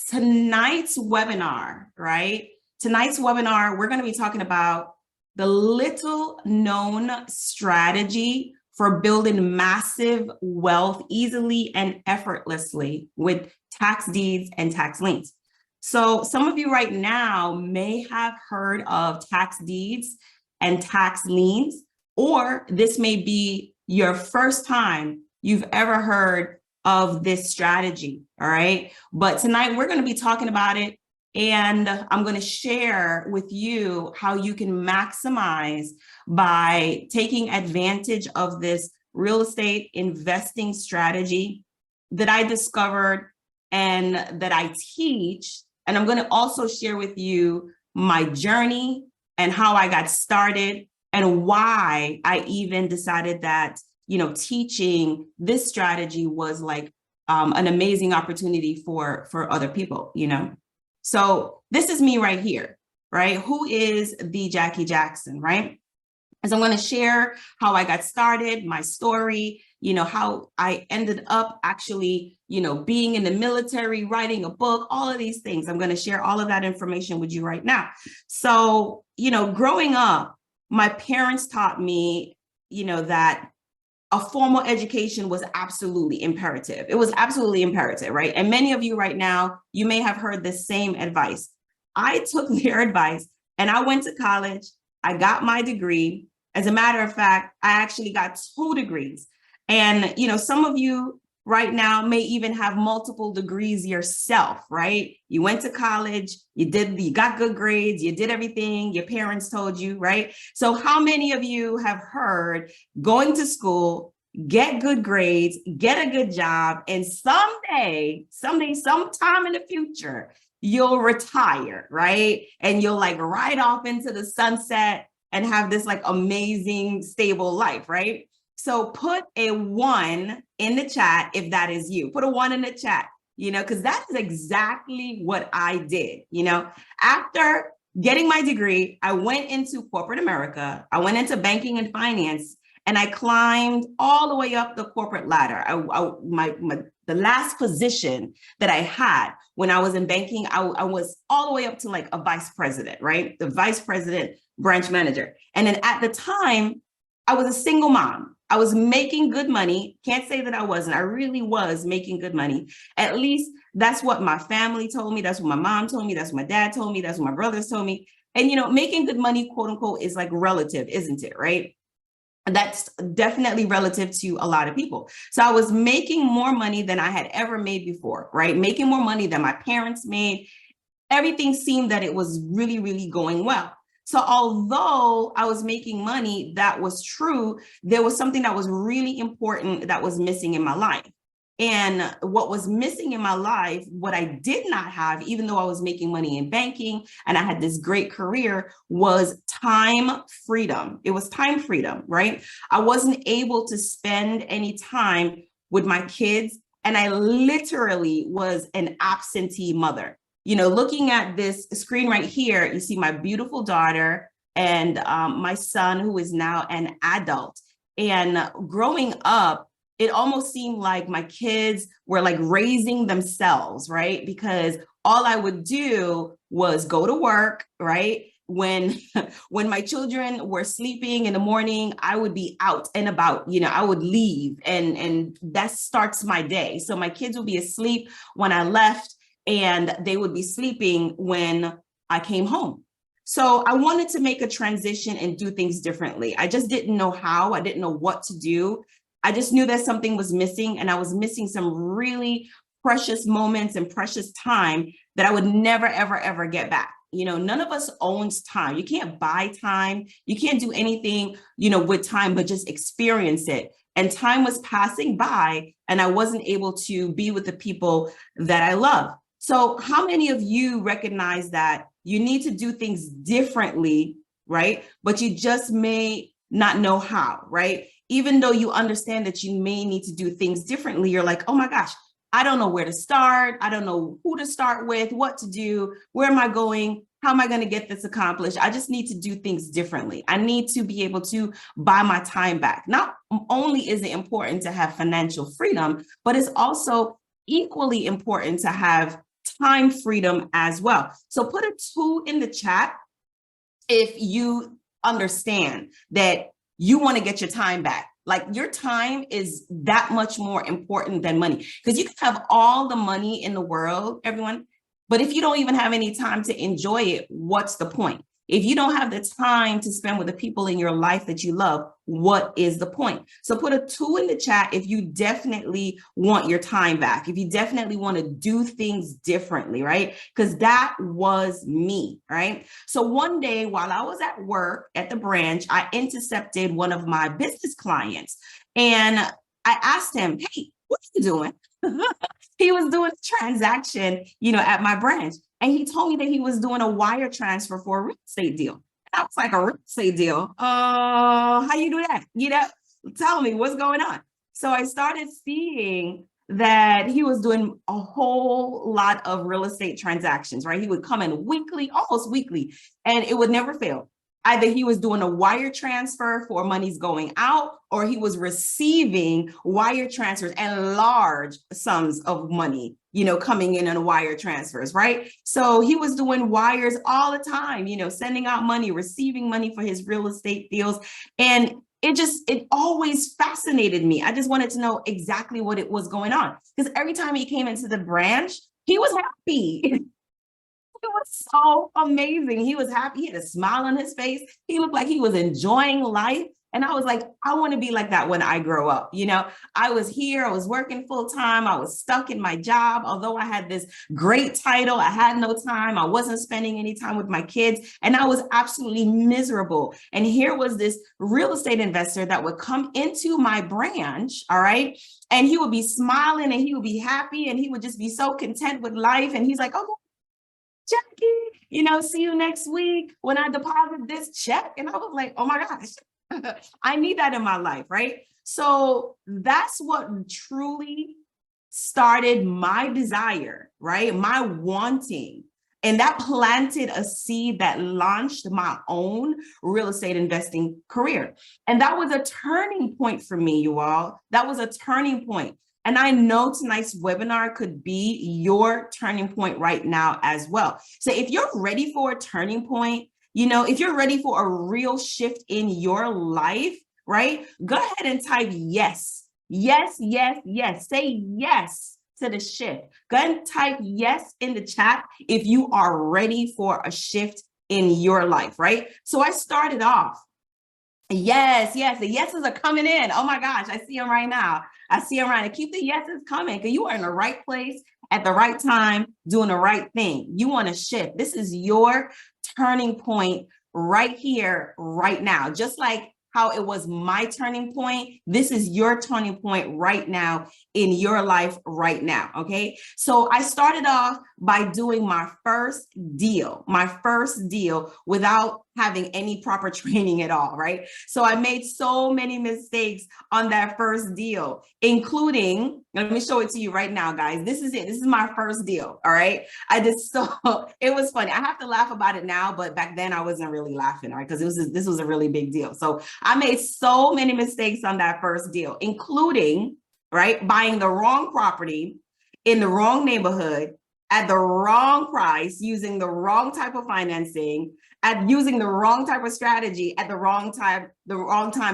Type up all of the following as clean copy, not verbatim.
tonight's webinar, right? Tonight's webinar, we're going to be talking about the little known strategy for building massive wealth easily and effortlessly with tax deeds and tax liens. So some of you right now may have heard of tax deeds and tax liens, or this may be your first time you've ever heard of this strategy, all right? But tonight we're going to be talking about it, and I'm going to share with you how you can maximize by taking advantage of this real estate investing strategy that I discovered and that I teach. And I'm going to also share with you my journey and how I got started and why I even decided that, teaching this strategy was like an amazing opportunity for other people, So this is me right here, right? Who is the Jackie Jackson, right? As I'm going to share how I got started, my story, how I ended up actually, being in the military, writing a book, all of these things. I'm going to share all of that information with you right now. So, growing up, my parents taught me, that a formal education was absolutely imperative. It was absolutely imperative, right? And many of you right now, you may have heard the same advice. I took their advice and I went to college. I got my degree. As a matter of fact, I actually got 2 degrees. And, some of you right now may even have multiple degrees yourself, right? You went to college, you got good grades, you did everything your parents told you, right? So how many of you have heard going to school, get good grades, get a good job, and someday, sometime in the future, you'll retire, right? And you'll ride off into the sunset and have this amazing, stable life, right? So put a 1 in the chat if that is you. Put a 1 in the chat, because that is exactly what I did. After getting my degree, I went into corporate America. I went into banking and finance, and I climbed all the way up the corporate ladder. The last position that I had when I was in banking, I was all the way up to a vice president, right? The vice president branch manager. And then at the time, I was a single mom. I was making good money. Can't say that I wasn't. I really was making good money. At least that's what my family told me. That's what my mom told me. That's what my dad told me. That's what my brothers told me. And, making good money, quote unquote, is relative, isn't it? Right? That's definitely relative to a lot of people. So I was making more money than I had ever made before, right? Making more money than my parents made. Everything seemed that it was really, really going well. So although I was making money, that was true, there was something that was really important that was missing in my life. And what was missing in my life, what I did not have, even though I was making money in banking and I had this great career, was time freedom. It was time freedom, right? I wasn't able to spend any time with my kids, and I literally was an absentee mother. Looking at this screen right here, you see my beautiful daughter and my son, who is now an adult. And growing up, it almost seemed like my kids were raising themselves, right? Because all I would do was go to work, right? When my children were sleeping in the morning, I would be out and about, I would leave, and that starts my day. So my kids would be asleep when I left, and they would be sleeping when I came home. So I wanted to make a transition and do things differently. I just didn't know how. I didn't know what to do. I just knew that something was missing, and I was missing some really precious moments and precious time that I would never, ever, ever get back. None of us owns time. You can't buy time. You can't do anything, with time, but just experience it. And time was passing by, and I wasn't able to be with the people that I love. So how many of you recognize that you need to do things differently, right? But you just may not know how, right? Even though you understand that you may need to do things differently, you're like, oh my gosh, I don't know where to start. I don't know who to start with, what to do, where am I going? How am I going to get this accomplished? I just need to do things differently. I need to be able to buy my time back. Not only is it important to have financial freedom, but it's also equally important to have time freedom as well. So put a 2 in the chat if you understand that you want to get your time back. Like, your time is that much more important than money, because you can have all the money in the world, everyone, but if you don't even have any time to enjoy it, what's the point? If you don't have the time to spend with the people in your life that you love, what is the point? So put a 2 in the chat if you definitely want your time back, if you definitely want to do things differently, right? Because that was me, right? So one day while I was at work at the branch, I intercepted one of my business clients, and I asked him, hey, what are you doing? He was doing a transaction, at my branch. And he told me that he was doing a wire transfer for a real estate deal. And I was like, a real estate deal? How you do that? Tell me what's going on. So I started seeing that he was doing a whole lot of real estate transactions, right? He would come in weekly, almost weekly, and it would never fail. Either he was doing a wire transfer for monies going out, or he was receiving wire transfers and large sums of money, coming in on wire transfers, right? So he was doing wires all the time, sending out money, receiving money for his real estate deals. And it always fascinated me. I just wanted to know exactly what it was going on, because every time he came into the branch, he was happy. It was so amazing. He was happy. He had a smile on his face. He looked like he was enjoying life. And I was like, I want to be like that when I grow up. I was here, I was working full time. I was stuck in my job. Although I had this great title, I had no time. I wasn't spending any time with my kids, and I was absolutely miserable. And here was this real estate investor that would come into my branch, all right? And he would be smiling and he would be happy and he would just be so content with life. And he's like, oh, Jackie, see you next week when I deposit this check. And I was like, oh my gosh, I need that in my life, right? So that's what truly started my desire, right? My wanting. And that planted a seed that launched my own real estate investing career. And that was a turning point for me, you all. That was a turning point. And I know tonight's webinar could be your turning point right now as well. So if you're ready for a turning point, if you're ready for a real shift in your life, right? Go ahead and type yes. Yes, yes, yes. Say yes to the shift. Go ahead and type yes in the chat if you are ready for a shift in your life, right? So I started off. Yes, the yeses are coming in. Oh my gosh, I see them right now. I see them right now. Keep the yeses coming, because you are in the right place at the right time, doing the right thing. You want to shift. This is your turning point right here, right now. Just like how it was my turning point, this is your turning point right now in your life right now, okay? So I started off by doing my first deal without having any proper training at all, right? So I made so many mistakes on that first deal, including, let me show it to you right now, guys. This is it. This is my first deal, all right? It was funny. I have to laugh about it now, but back then I wasn't really laughing, right? Because this was a really big deal. So I made so many mistakes on that first deal, including, right, buying the wrong property in the wrong neighborhood at the wrong price, using the wrong type of financing, at using the wrong type of strategy at the wrong time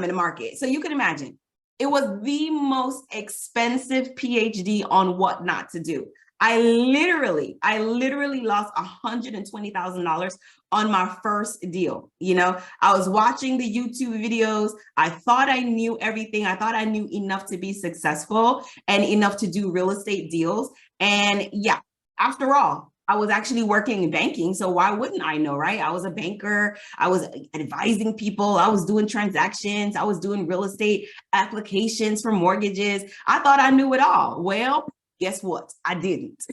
in the market. So you can imagine, it was the most expensive PhD on what not to do. I literally lost $120,000 on my first deal. I was watching the YouTube videos. I thought I knew everything. I thought I knew enough to be successful and enough to do real estate deals. And yeah, after all, I was actually working in banking. So why wouldn't I know, right? I was a banker. I was advising people. I was doing transactions. I was doing real estate applications for mortgages. I thought I knew it all. Well, guess what? I didn't.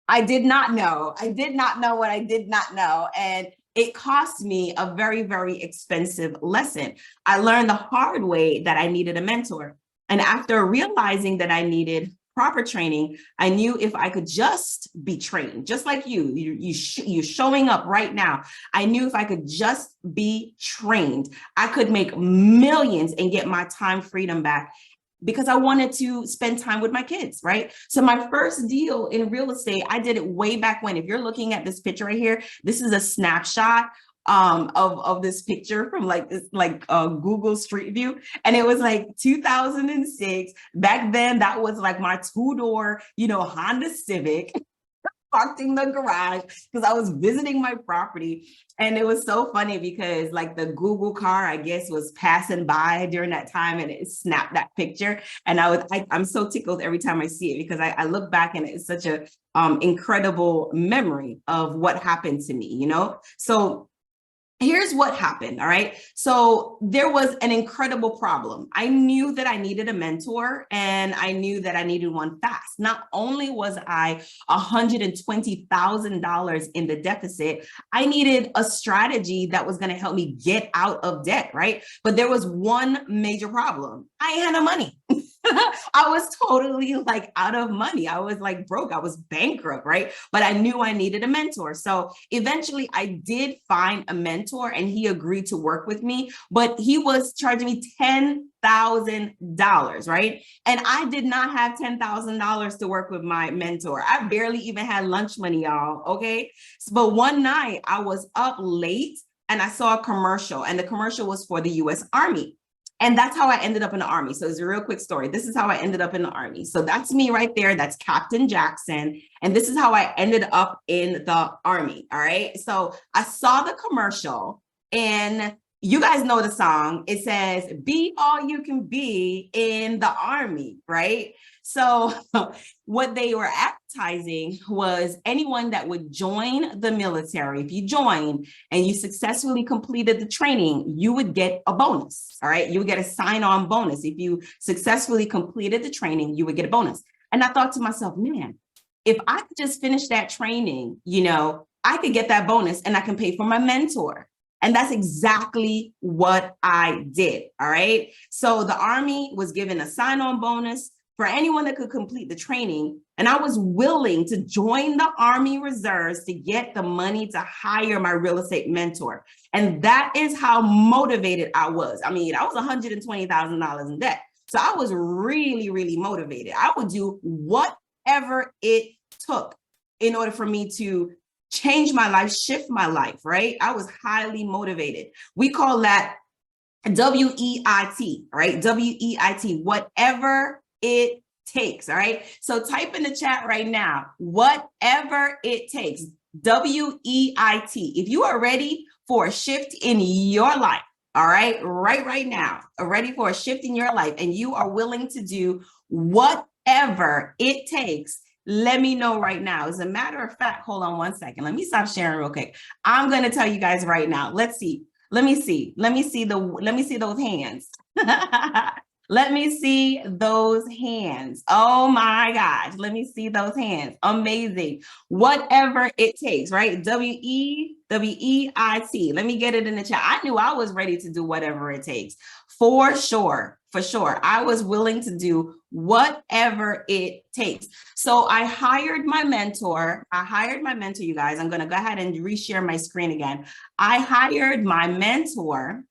I did not know. I did not know what I did not know. And it cost me a very, very expensive lesson. I learned the hard way that I needed a mentor. And after realizing that I needed proper training, I knew if I could just be trained, just like you're showing up right now. I knew if I could just be trained, I could make millions and get my time freedom back because I wanted to spend time with my kids, right? So my first deal in real estate, I did it way back when. If you're looking at this picture right here, this is a snapshot of this picture from like this Google Street View, and it was like 2006. Back then, that was like my two-door, Honda Civic, parked in the garage because I was visiting my property. And it was so funny because like the Google car, I guess, was passing by during that time, and it snapped that picture. And I'm so tickled every time I see it, because I look back and it's such a incredible memory of what happened to me, So here's what happened. All right. So there was an incredible problem. I knew that I needed a mentor, and I knew that I needed one fast. Not only was I $120,000 in the deficit, I needed a strategy that was going to help me get out of debt. Right. But there was one major problem. I had no money. I was totally like out of money. I was like broke. I was bankrupt, right? But I knew I needed a mentor. So eventually I did find a mentor, and he agreed to work with me, but he was charging me $10,000, right? And I did not have $10,000 to work with my mentor. I barely even had lunch money, y'all, okay? But one night I was up late and I saw a commercial, and the commercial was for the U.S. Army. And that's how I ended up in the Army. So it's a real quick story. This is how I ended up in the Army. So that's me right there. That's Captain Jackson. And this is how I ended up in the Army. All right. So I saw the commercial, and you guys know the song. It says, "Be all you can be in the Army," right? So what they were advertising was anyone that would join the military. If you joined and you successfully completed the training, you would get a bonus. All right. You would get a sign-on bonus. If you successfully completed the training, you would get a bonus. And I thought to myself, man, if I could just finish that training, I could get that bonus and I can pay for my mentor. And that's exactly what I did. All right. So the Army was given a sign-on bonus for anyone that could complete the training. And I was willing to join the Army Reserves to get the money to hire my real estate mentor. And that is how motivated I was. I mean, I was $120,000 in debt. So I was really, really motivated. I would do whatever it took in order for me to change my life, shift my life, right? I was highly motivated. We call that WEIT, right? WEIT, whatever it takes, all right? So type in the chat right now, whatever it takes, WEIT. If you are ready for a shift in your life, all right, right now, ready for a shift in your life, and you are willing to do whatever it takes, let me know right now. As a matter of fact, hold on one second. Let me stop sharing real quick. I'm going to tell you guys right now. Let's see. Let me see those hands. Let me see those hands. Oh my gosh. Let me see those hands. Amazing. Whatever it takes, right? WEIT. Let me get it in the chat. I knew I was ready to do whatever it takes. For sure. For sure. I was willing to do whatever it takes. So I hired my mentor. You guys. I'm going to go ahead and reshare my screen again. I hired my mentor.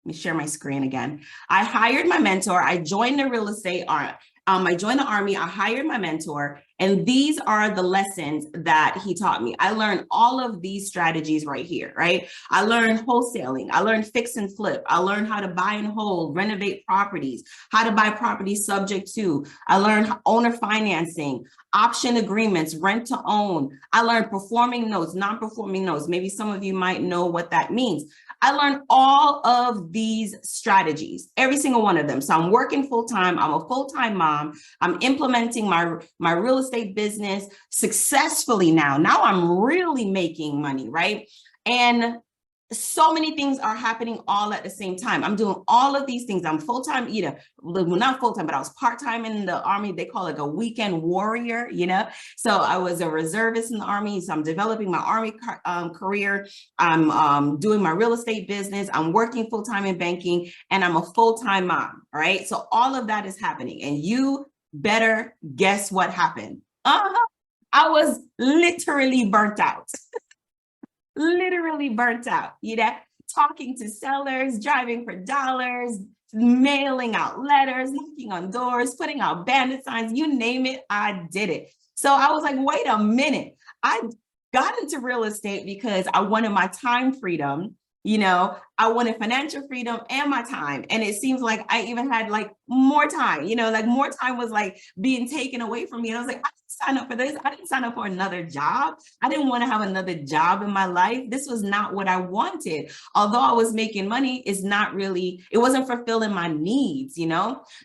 Let me share my screen again. I hired my mentor. I joined the real estate arm. I joined the Army. I hired my mentor. And these are the lessons that he taught me. I learned all of these strategies right here, right? I learned wholesaling. I learned fix and flip. I learned how to buy and hold, renovate properties, how to buy properties subject to. I learned owner financing, option agreements, rent to own. I learned performing notes, non-performing notes. Maybe some of you might know what that means. I learned all of these strategies, every single one of them. So I'm working full-time. I'm a full-time mom. I'm implementing my real estate business successfully now. Now I'm really making money, right? And so many things are happening all at the same time. I'm doing all of these things. I'm full-time either, well, not full-time, but I was part-time in the Army. They call it a weekend warrior, So I was a reservist in the Army. So I'm developing my Army career. I'm doing my real estate business. I'm working full-time in banking, and I'm a full-time mom, all right? So all of that is happening, and you better guess what happened. I was literally burnt out. Literally burnt out, talking to sellers, driving for dollars, mailing out letters, knocking on doors, putting out bandit signs, you name it, I did it. So I was like, wait a minute. I got into real estate because I wanted my time freedom. I wanted financial freedom and my time. And it seems like I even had like more time, like more time was like being taken away from me. And I was like, I didn't sign up for this. I didn't sign up for another job. I didn't want to have another job in my life. This was not what I wanted. Although I was making money, it wasn't fulfilling my needs,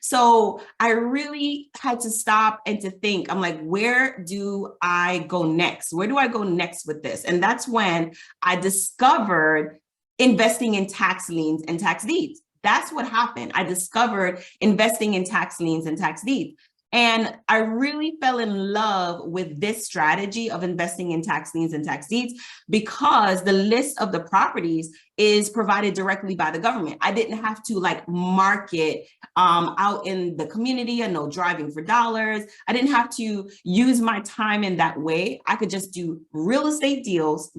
So I really had to stop and to think, I'm like, where do I go next? Where do I go next with this? And that's when I discovered investing in tax liens and tax deeds. That's what happened. I discovered investing in tax liens and tax deeds. And I really fell in love with this strategy of investing in tax liens and tax deeds because the list of the properties is provided directly by the government. I didn't have to like market out in the community and no driving for dollars. I didn't have to use my time in that way. I could just do real estate deals,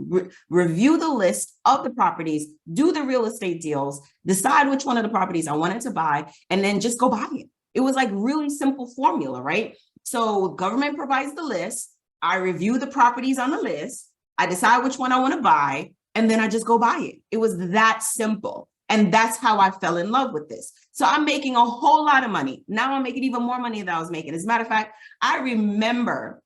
review the list of the properties, do the real estate deals, decide which one of the properties I wanted to buy, and then just go buy it. It was like really simple formula, right? So government provides the list. I review the properties on the list. I decide which one I want to buy, and then I just go buy it. It was that simple. And that's how I fell in love with this. So I'm making a whole lot of money. Now I'm making even more money than I was making. As a matter of fact, I remember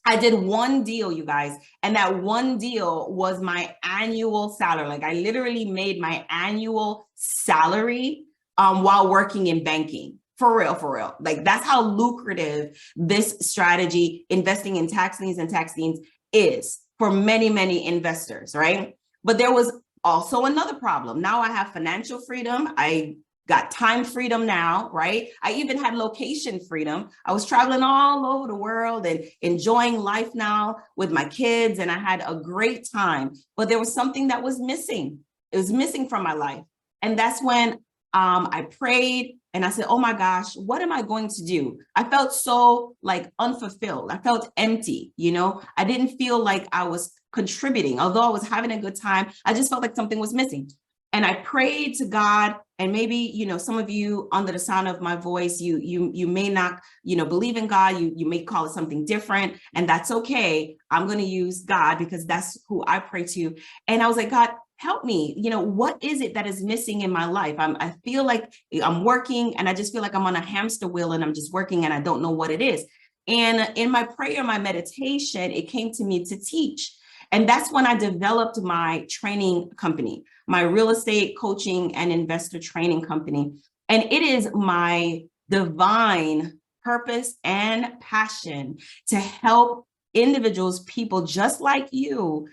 I did one deal, you guys, and that one deal was my annual salary. Like I literally made my annual salary while working in banking. For real. Like that's how lucrative this strategy, investing in tax liens and tax deeds, is for many, many investors, right? But there was also another problem. Now I have financial freedom. I got time freedom now, right? I even had location freedom. I was traveling all over the world and enjoying life now with my kids, and I had a great time. But there was something that was missing. It was missing from my life. And that's when I prayed and I said, oh my gosh, what am I going to do? I felt so like unfulfilled. I felt empty, I didn't feel like I was contributing. Although I was having a good time, I just felt like something was missing. And I prayed to God, and maybe, some of you under the sound of my voice, you may not, believe in God, you may call it something different, and that's okay. I'm going to use God because that's who I pray to. And I was like, God, help me. What is it that is missing in my life? I feel like I'm working and I just feel like I'm on a hamster wheel and I'm just working and I don't know what it is. And in my prayer, my meditation, it came to me to teach. And that's when I developed my training company, my real estate coaching and investor training company. And it is my divine purpose and passion to help individuals, people just like you,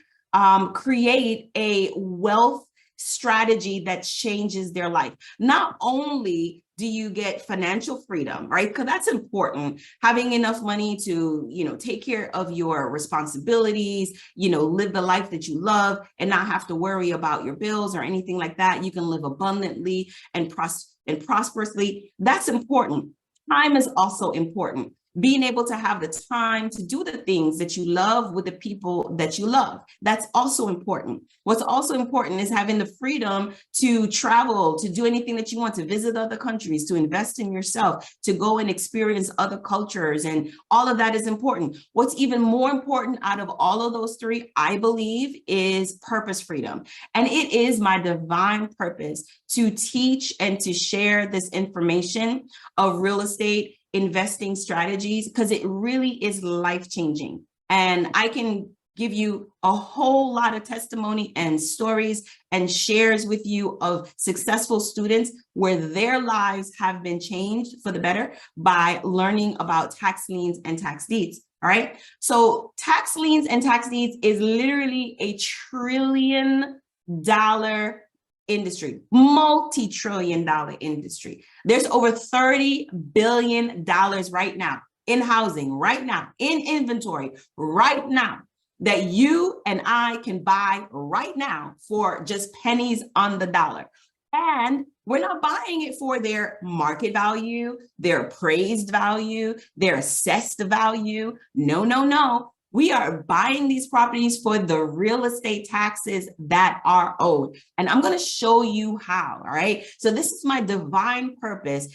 create a wealth strategy that changes their life. Not only do you get financial freedom, right? Because that's important. Having enough money to, take care of your responsibilities, live the life that you love and not have to worry about your bills or anything like that. You can live abundantly and prosperously. That's important. Time is also important. Being able to have the time to do the things that you love with the people that you love. That's also important. What's also important is having the freedom to travel, to do anything that you want, to visit other countries, to invest in yourself, to go and experience other cultures. And all of that is important. What's even more important out of all of those three, I believe, is purpose freedom. And it is my divine purpose to teach and to share this information of real estate investing strategies, because it really is life-changing. And I can give you a whole lot of testimony and stories and shares with you of successful students where their lives have been changed for the better by learning about tax liens and tax deeds. All right. So tax liens and tax deeds is literally a $1 trillion industry, multi-trillion-dollar industry. There's over $30 billion right now in housing, right now, in inventory, right now, that you and I can buy right now for just pennies on the dollar. And we're not buying it for their market value, their appraised value, their assessed value. No. We are buying these properties for the real estate taxes that are owed. And I'm going to show you how. All right. So this is my divine purpose.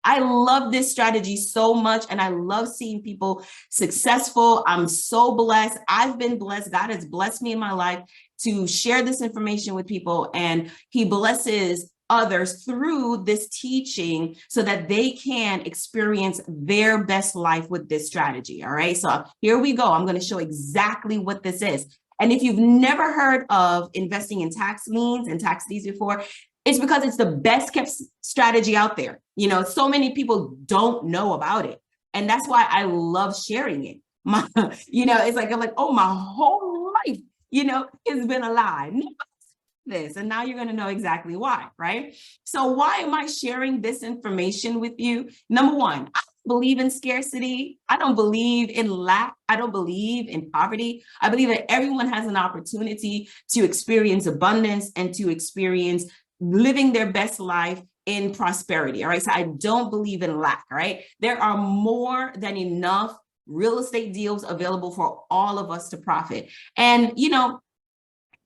I love this strategy so much, and I love seeing people successful. I'm so blessed. I've been blessed. God has blessed me in my life to share this information with people, and he blesses others through this teaching so that they can experience their best life with this strategy. All right, so here we go. I'm going to show exactly what this is. And if you've never heard of investing in tax liens and tax deeds before, it's because it's the best kept strategy out there. You know, so many people don't know about it. And that's why I love sharing it. It's like, I'm like, oh, my whole life, has been a lie. This, and now you're going to know exactly why, right? So why am I sharing this information with you? Number one, I don't believe in scarcity. I don't believe in lack. I don't believe in poverty. I believe that everyone has an opportunity to experience abundance and to experience living their best life in prosperity. All right. So I don't believe in lack. All right. There are more than enough real estate deals available for all of us to profit. And,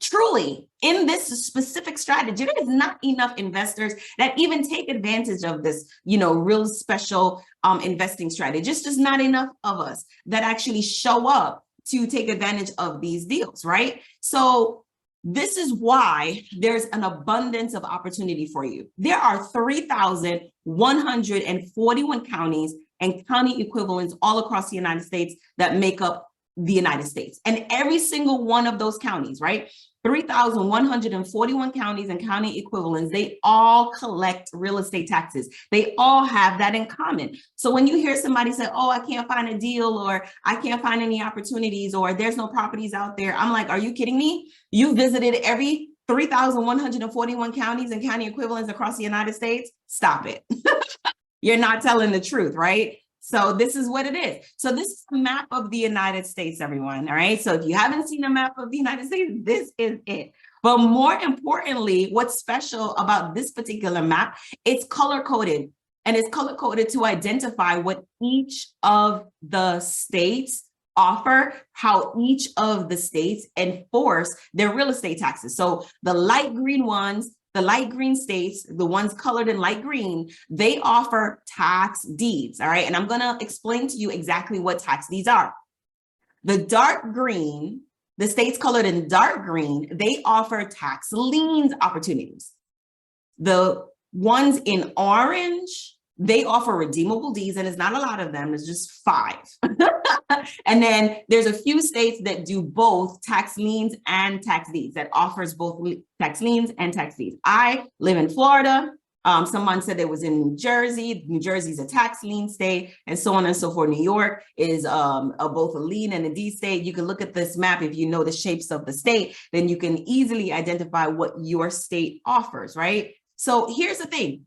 truly, in this specific strategy, there is not enough investors that even take advantage of this, real special investing strategy. Just there's not enough of us that actually show up to take advantage of these deals, right? So this is why there's an abundance of opportunity for you. There are 3,141 counties and county equivalents all across the United States that make up the United States. And every single one of those counties, right? 3,141 counties and county equivalents, they all collect real estate taxes. They all have that in common. So when you hear somebody say, oh, I can't find a deal, or I can't find any opportunities, or there's no properties out there, I'm like, are you kidding me? You visited every 3,141 counties and county equivalents across the United States? Stop it. You're not telling the truth, right? So this is what it is. So this is a map of the United States, everyone. All right. So if you haven't seen a map of the United States, this is it. But more importantly, what's special about this particular map, it's color coded, and it's color coded to identify what each of the states offer, how each of the states enforce their real estate taxes. So the light green ones, the light green states, the ones colored in light green, they offer tax deeds. All right. And I'm going to explain to you exactly what tax deeds are. The dark green, the states colored in dark green, they offer tax liens opportunities. The ones in orange, they offer redeemable deeds, and it's not a lot of them, it's just 5. And then there's a few states that do both tax liens and tax deeds, that offers both tax liens and tax deeds. I live in Florida. Someone said it was in New Jersey. New Jersey is a tax lien state, and so on and so forth. New York is both a lien and a deed state. You can look at this map. If you know the shapes of the state, then you can easily identify what your state offers, right? So here's the thing.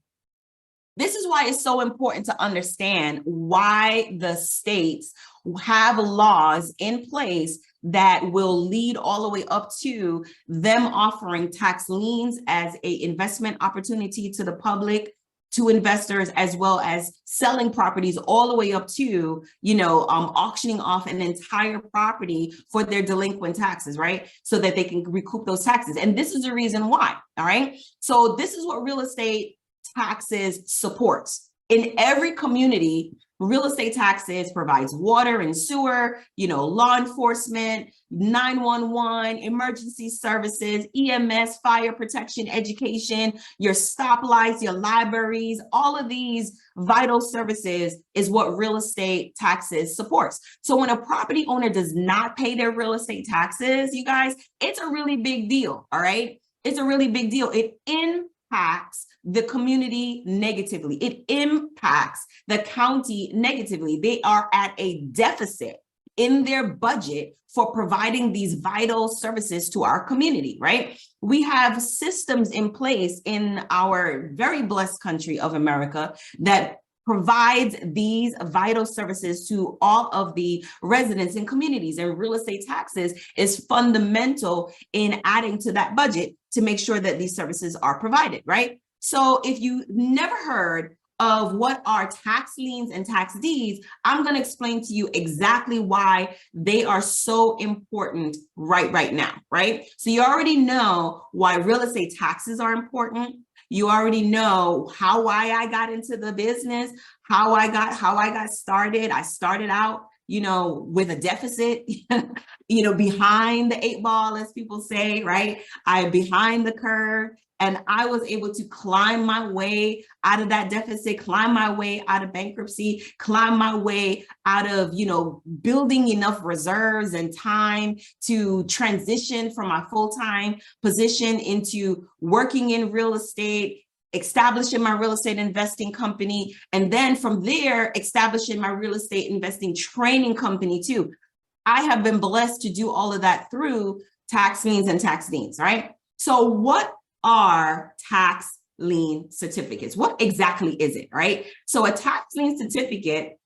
This is why it's so important to understand why the states have laws in place that will lead all the way up to them offering tax liens as an investment opportunity to the public, to investors, as well as selling properties all the way up to, auctioning off an entire property for their delinquent taxes, right? So that they can recoup those taxes. And this is the reason why, all right? So this is what real estate taxes supports. In every community, real estate taxes provides water and sewer, law enforcement, 911, emergency services, EMS, fire protection, education, your stoplights, your libraries, all of these vital services is what real estate taxes supports. So when a property owner does not pay their real estate taxes, you guys, it's a really big deal, all right? It's a really big deal. It impacts the community negatively. It impacts the county negatively. They are at a deficit in their budget for providing these vital services to our community, right? We have systems in place in our very blessed country of America that provides these vital services to all of the residents and communities, and real estate taxes is fundamental in adding to that budget to make sure that these services are provided, right? So if you never heard of what are tax liens and tax deeds, I'm going to explain to you exactly why they are so important right now, right? So you already know why real estate taxes are important. You already know why I got into the business, how I got started. I started out, with a deficit, behind the 8 ball, as people say, right? I'm behind the curve. And I was able to climb my way out of that deficit, climb my way out of bankruptcy, climb my way out of, building enough reserves and time to transition from my full-time position into working in real estate, establishing my real estate investing company, and then from there, establishing my real estate investing training company too. I have been blessed to do all of that through tax liens and tax deeds, right? So what are tax lien certificates? What exactly is it, right? So a tax lien certificate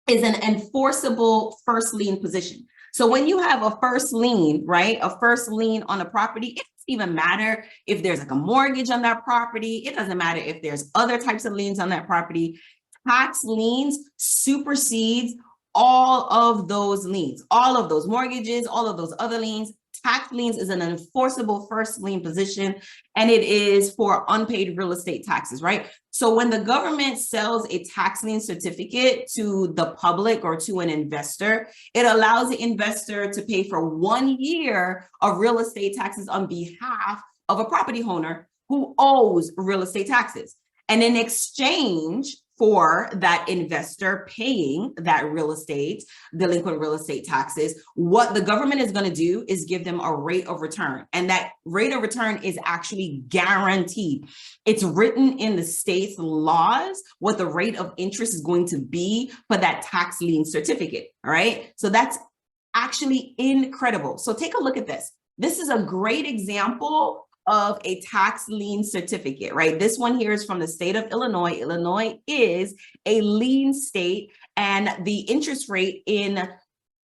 is an enforceable first lien position. So when you have a first lien, right, a first lien on a property, it doesn't even matter if there's like a mortgage on that property. It doesn't matter if there's other types of liens on that property. Tax liens supersedes all of those liens, all of those mortgages, all of those other liens. Tax liens is an enforceable first lien position, and it is for unpaid real estate taxes, right? So when the government sells a tax lien certificate to the public or to an investor, it allows the investor to pay for 1 year of real estate taxes on behalf of a property owner who owes real estate taxes. And in exchange for that investor paying that delinquent real estate taxes, what the government is going to do is give them a rate of return. And that rate of return is actually guaranteed. It's written in the state's laws what the rate of interest is going to be for that tax lien certificate. All right. So that's actually incredible. So take a look at this. This is a great example of a tax lien certificate, right? This one here is from the state of Illinois. Illinois is a lien state, and the interest rate in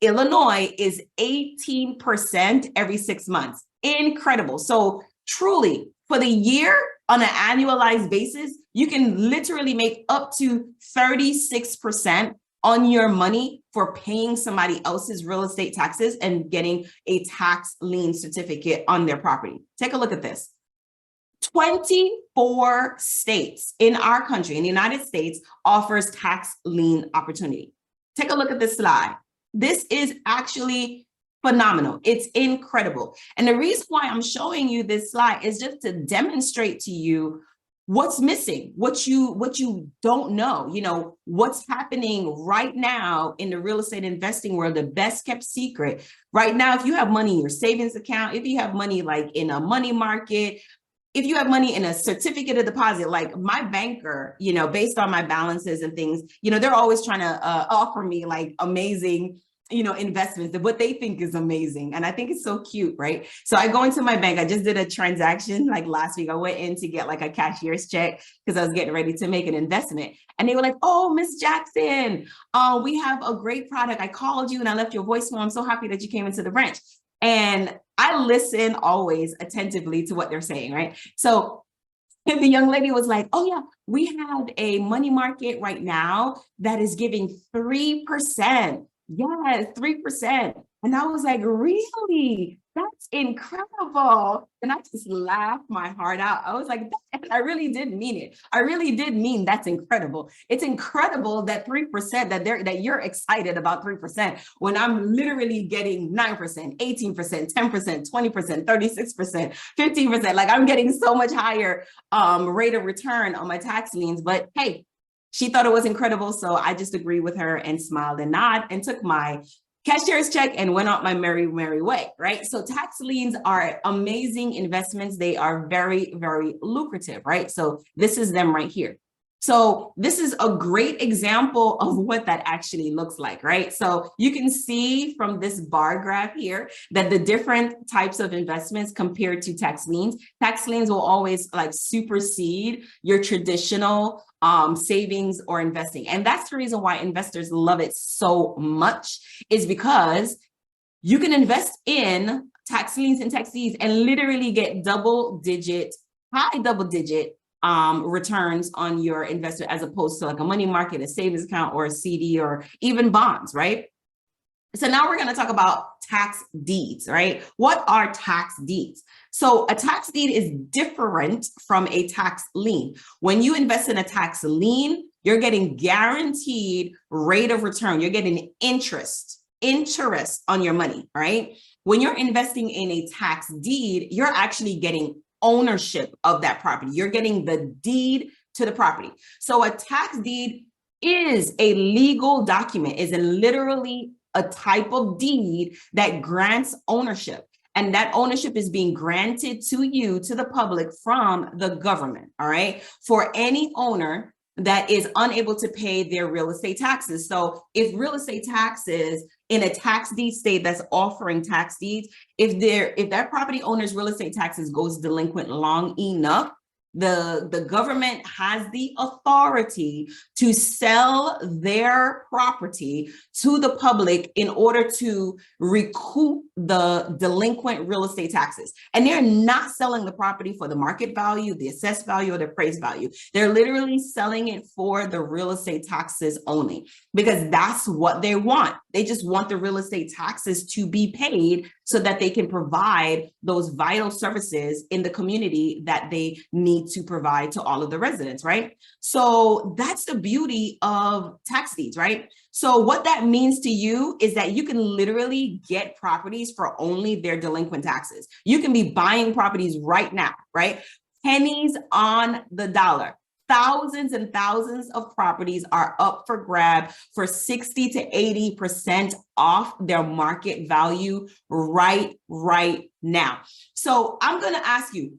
Illinois is 18% every 6 months. Incredible. So truly, for the year, on an annualized basis, you can literally make up to 36% on your money for paying somebody else's real estate taxes and getting a tax lien certificate on their property. Take a look at this. 24 states in our country, in the United States, offers tax lien opportunity. Take a look at this slide. This is actually phenomenal. It's incredible. And the reason why I'm showing you this slide is just to demonstrate to you what's missing, what you don't know, what's happening right now in the real estate investing world, the best kept secret. Right now, if you have money in your savings account, if you have money like in a money market, if you have money in a certificate of deposit, like my banker, based on my balances and things, they're always trying to offer me like amazing investments, what they think is amazing. And I think it's so cute, right? So I go into my bank. I just did a transaction like last week. I went in to get like a cashier's check because I was getting ready to make an investment. And they were like, "Oh, Miss Jackson, we have a great product. I called you and I left your voicemail. I'm so happy that you came into the branch." And I listen always attentively to what they're saying, right? So the young lady was like, "Oh yeah, we have a money market right now that is giving 3%. Yes, 3%. And I was like, "Really? That's incredible." And I just laughed my heart out. I was like, and I really did mean it. I really did mean that's incredible. It's incredible that 3%, that you're excited about 3% when I'm literally getting 9%, 18%, 10%, 20%, 36%, 15%. Like I'm getting so much higher rate of return on my tax liens. But hey, she thought it was incredible. So I just agreed with her and smiled and nodded and took my cashier's check and went on my merry way, right? So tax liens are amazing investments. They are very, very lucrative, right? So this is them right here. So this is a great example of what that actually looks like, right? So you can see from this bar graph here that the different types of investments compared to tax liens will always like supersede your traditional savings or investing. And that's the reason why investors love it so much, is because you can invest in tax liens and tax deeds and literally get high double digit returns on your investment as opposed to like a money market, a savings account, or a CD, or even bonds, right? So now we're going to talk about tax deeds, right? What are tax deeds? So a tax deed is different from a tax lien. When you invest in a tax lien, you're getting guaranteed rate of return. You're getting interest on your money, right? When you're investing in a tax deed, you're actually getting ownership of that property. You're getting the deed to the property. So a tax deed is a legal document, is literally a type of deed that grants ownership. And that ownership is being granted to you, to the public, from the government, all right? For any owner that is unable to pay their real estate taxes. So if real estate taxes in a tax deed state that's offering tax deeds, if that property owner's real estate taxes goes delinquent long enough, the government has the authority to sell their property to the public in order to recoup the delinquent real estate taxes. And they're not selling the property for the market value, the assessed value, or the appraised value. They're literally selling it for the real estate taxes only, because that's what they want. They just want the real estate taxes to be paid so that they can provide those vital services in the community that they need to provide to all of the residents, right? So that's the beauty of tax deeds, right? So what that means to you is that you can literally get properties for only their delinquent taxes. You can be buying properties right now, right? Pennies on the dollar. Thousands and thousands of properties are up for grab for 60 to 80% off their market value right now. So I'm going to ask you,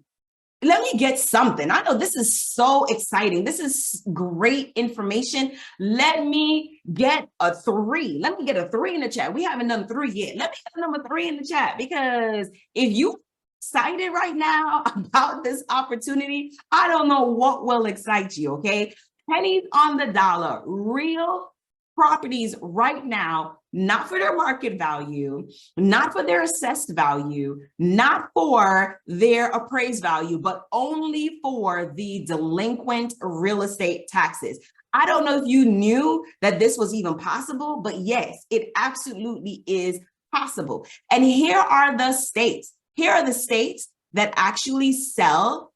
let me get something. I know this is so exciting. This is great information. Let me get a 3. Let me get a 3 in the chat. We haven't done 3 yet. Let me get number 3 in the chat, because if you excited right now about this opportunity, I don't know what will excite you, okay? Pennies on the dollar, real properties right now, not for their market value, not for their assessed value, not for their appraised value, but only for the delinquent real estate taxes. I don't know if you knew that this was even possible, but yes, it absolutely is possible. And here are the states. Here are the states that actually sell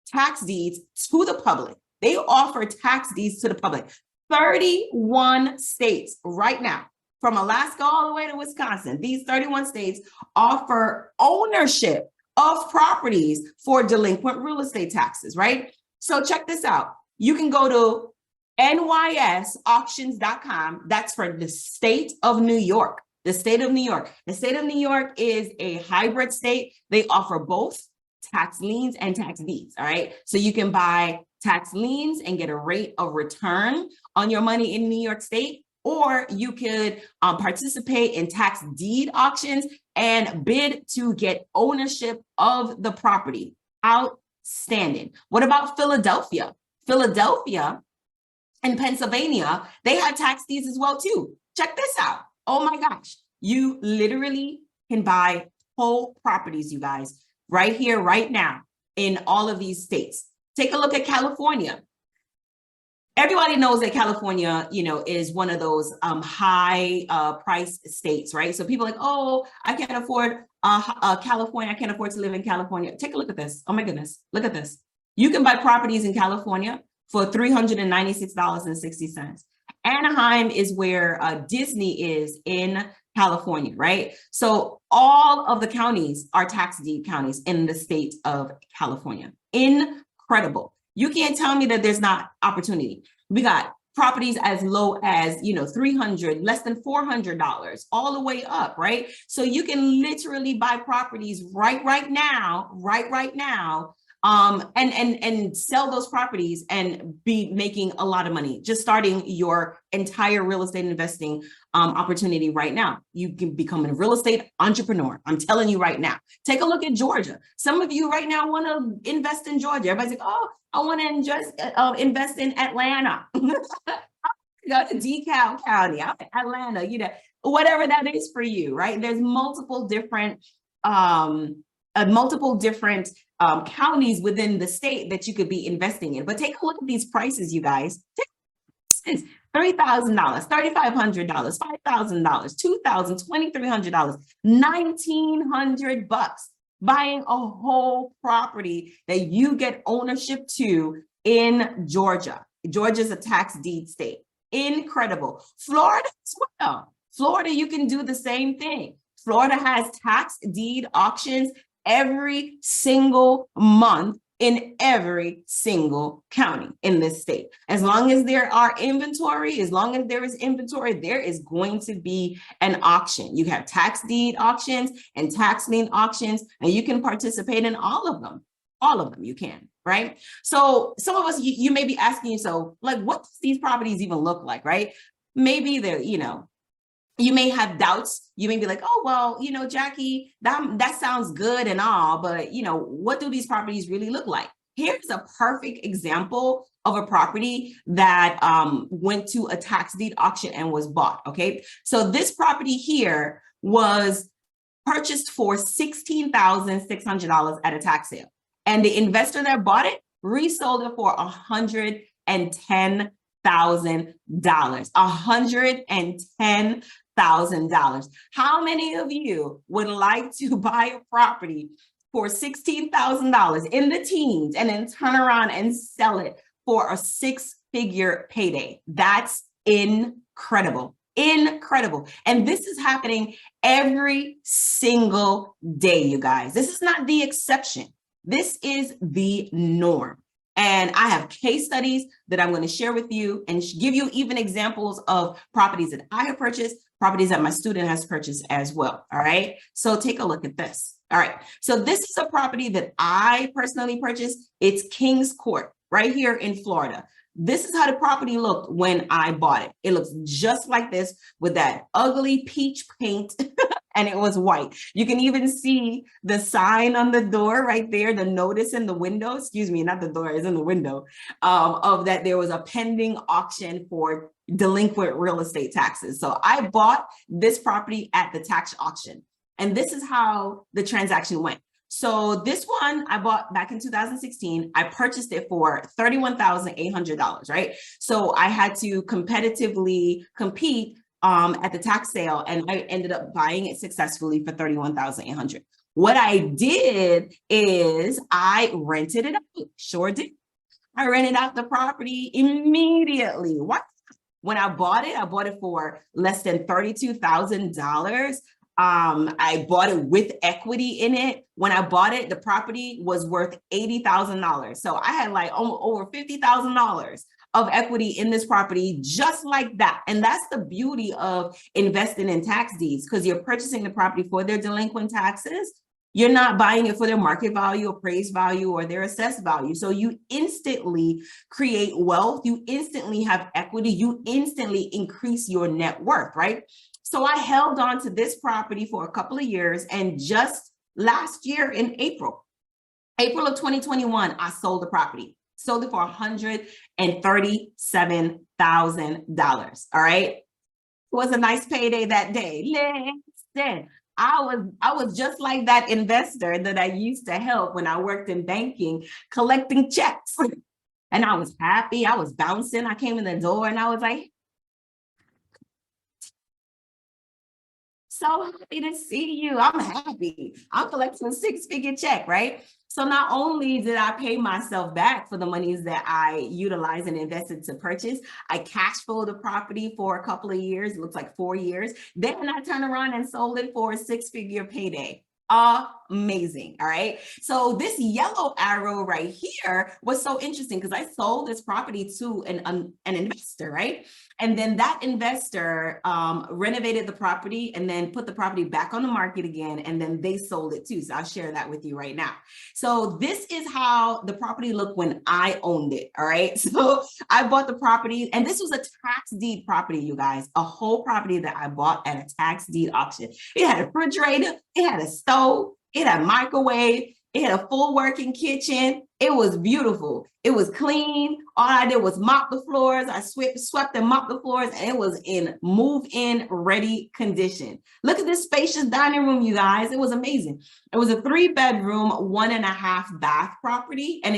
tax deeds to the public. They offer tax deeds to the public. 31 states right now, from Alaska all the way to Wisconsin, these 31 states offer ownership of properties for delinquent real estate taxes, right? So check this out. You can go to nysauctions.com. That's for the state of New York. The state of New York. The state of New York is a hybrid state. They offer both tax liens and tax deeds, all right? So you can buy tax liens and get a rate of return on your money in New York State, or you could participate in tax deed auctions and bid to get ownership of the property. Outstanding. What about Philadelphia? Philadelphia and Pennsylvania, they have tax deeds as well too. Check this out. Oh my gosh, you literally can buy whole properties, you guys, right here, right now, in all of these states. Take a look at California. Everybody knows that California, is one of those high price states, right? So people are like, oh, I can't afford California. I can't afford to live in California. Take a look at this. Oh my goodness, look at this. You can buy properties in California for $396.60. Anaheim is where Disney is in California, right? So all of the counties are tax deed counties in the state of California. Incredible. You can't tell me that there's not opportunity. We got properties as low as, $300, less than $400, all the way up, right? So you can literally buy properties right now, and sell those properties and be making a lot of money, just starting your entire real estate investing opportunity right now. You can become a real estate entrepreneur. I'm telling you right now. Take a look at Georgia. Some of you right now want to invest in Georgia. Everybody's like, oh, I want to invest in Atlanta. Go to DeKalb County, Atlanta, whatever that is for you, right? There's multiple different counties within the state that you could be investing in. But take a look at these prices, you guys. $3,000, $3,500, $5,000, $2,000, $2,300, $1,900, buying a whole property that you get ownership to in Georgia. Georgia's a tax deed state. Incredible. Florida as well. Florida, you can do the same thing. Florida has tax deed auctions every single month in every single county in this state. As long as there are inventory, as long as there is inventory, there is going to be an auction. You have tax deed auctions and tax lien auctions, and you can participate in all of them. All of them you can, right? So some of us, you may be asking yourself, like, what does these properties even look like, right? Maybe they're, you may have doubts. You may be like, oh, well, Jackie, that sounds good and all, but what do these properties really look like? Here's a perfect example of a property that went to a tax deed auction and was bought, okay? So this property here was purchased for $16,600 at a tax sale. And the investor that bought it resold it for $110,000. $110,000. How many of you would like to buy a property for $16,000 in the teens and then turn around and sell it for a six-figure payday? That's incredible. Incredible. And this is happening every single day, you guys. This is not the exception. This is the norm. And I have case studies that I'm going to share with you and give you even examples of properties that I have purchased, properties that my student has purchased as well. All right. So take a look at this. All right. So this is a property that I personally purchased. It's Kings Court right here in Florida. This is how the property looked when I bought it. It looks just like this with that ugly peach paint. And it was white. You can even see the sign on the door right there, the notice in the window, excuse me, not the door, it's in the window, of that there was a pending auction for delinquent real estate taxes. So I bought this property at the tax auction. And this is how the transaction went. So this one I bought back in 2016. I purchased it for $31,800, right? So I had to competitively compete at the tax sale, and I ended up buying it successfully for $31,800. What I did is I rented it out. Sure did. I rented out the property immediately. What? When I bought it for less than $32,000. I bought it with equity in it. When I bought it, the property was worth $80,000. So I had like over $50,000 of equity in this property just like that. And that's the beauty of investing in tax deeds, because you're purchasing the property for their delinquent taxes. You're not buying it for their market value, appraised value, or their assessed value. So you instantly create wealth. You instantly have equity. You instantly increase your net worth, right? So I held on to this property for a couple of years, and just last year in April of 2021, I sold the property. Sold it for $137,000. All right. It was a nice payday that day. Listen, I was just like that investor that I used to help when I worked in banking, collecting checks. And I was happy. I was bouncing. I came in the door and I was like, so happy to see you. I'm happy. I'm collecting a six-figure check, right? So not only did I pay myself back for the monies that I utilized and invested to purchase, I cash flowed the property for a couple of years, it looks like 4 years. Then I turned around and sold it for a six-figure payday. Amazing. All right. So this yellow arrow right here was so interesting because I sold this property to an investor, right? And then that investor renovated the property and then put the property back on the market again. And then they sold it too. So I'll share that with you right now. So this is how the property looked when I owned it. All right. So I bought the property, and this was a tax deed property, you guys, a whole property that I bought at a tax deed auction. It had a refrigerator, it had a stove, it had a microwave, It had a full working kitchen. It was beautiful. It was clean. All I did was mop the floors. I swept and mopped the floors, and it was in move-in ready condition. Look at this spacious dining room, you guys. It was amazing. It was a 3-bedroom, 1.5 bath property, and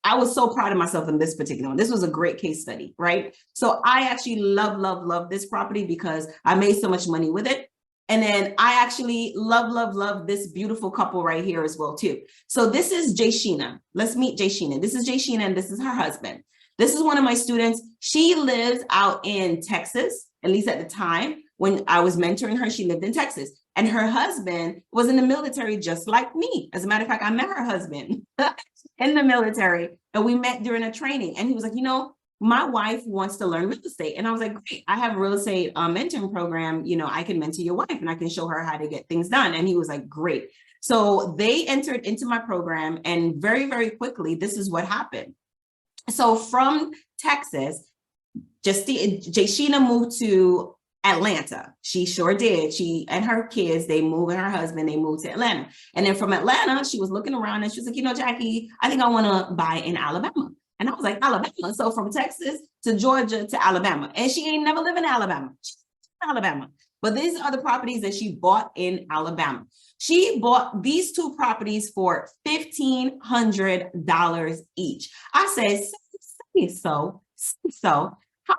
I was so proud of myself in this particular one. This was a great case study, right? So I actually love this property because I made so much money with it. And then I actually love this beautiful couple right here as well too. So this is Jayshina. Let's meet Jayshina. This is Jayshina and this is her husband. This is one of my students. She lives out in Texas, at least at the time when I was mentoring her, she lived in Texas. And her husband was in the military just like me. As a matter of fact, I met her husband in the military and we met during a training. And he was like, you know, my wife wants to learn real estate. And I was like, great, I have a real estate mentoring program. You know, I can mentor your wife and I can show her how to get things done. And he was like, great. So they entered into my program and very quickly, this is what happened. So from Texas, Jayshina moved to Atlanta. She sure did. She and her kids, they moved, and her husband, they moved to Atlanta. And then from Atlanta, she was looking around and she was like, you know, Jackie, I think I want to buy in Alabama. And I was like, Alabama. So from Texas to Georgia to Alabama. And she ain't never lived in Alabama. She's in Alabama. But these are the properties that she bought in Alabama. She bought these 2 properties for $1,500 each. I said, say so. How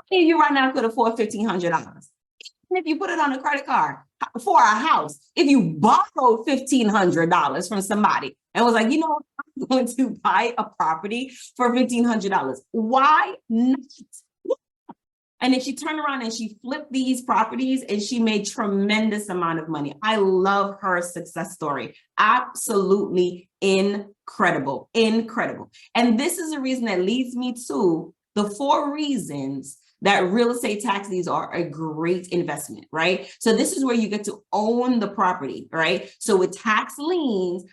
many of you right now could afford $1,500? If you put it on a credit card for a house, if you borrowed $1,500 from somebody and was like, you know, I'm going to buy a property for $1,500. Why not? And then she turned around and she flipped these properties and she made tremendous amount of money. I love her success story. Absolutely incredible. And this is the reason that leads me to the 4 reasons that real estate tax deeds are a great investment, right? So this is where you get to own the property, right? So with tax liens,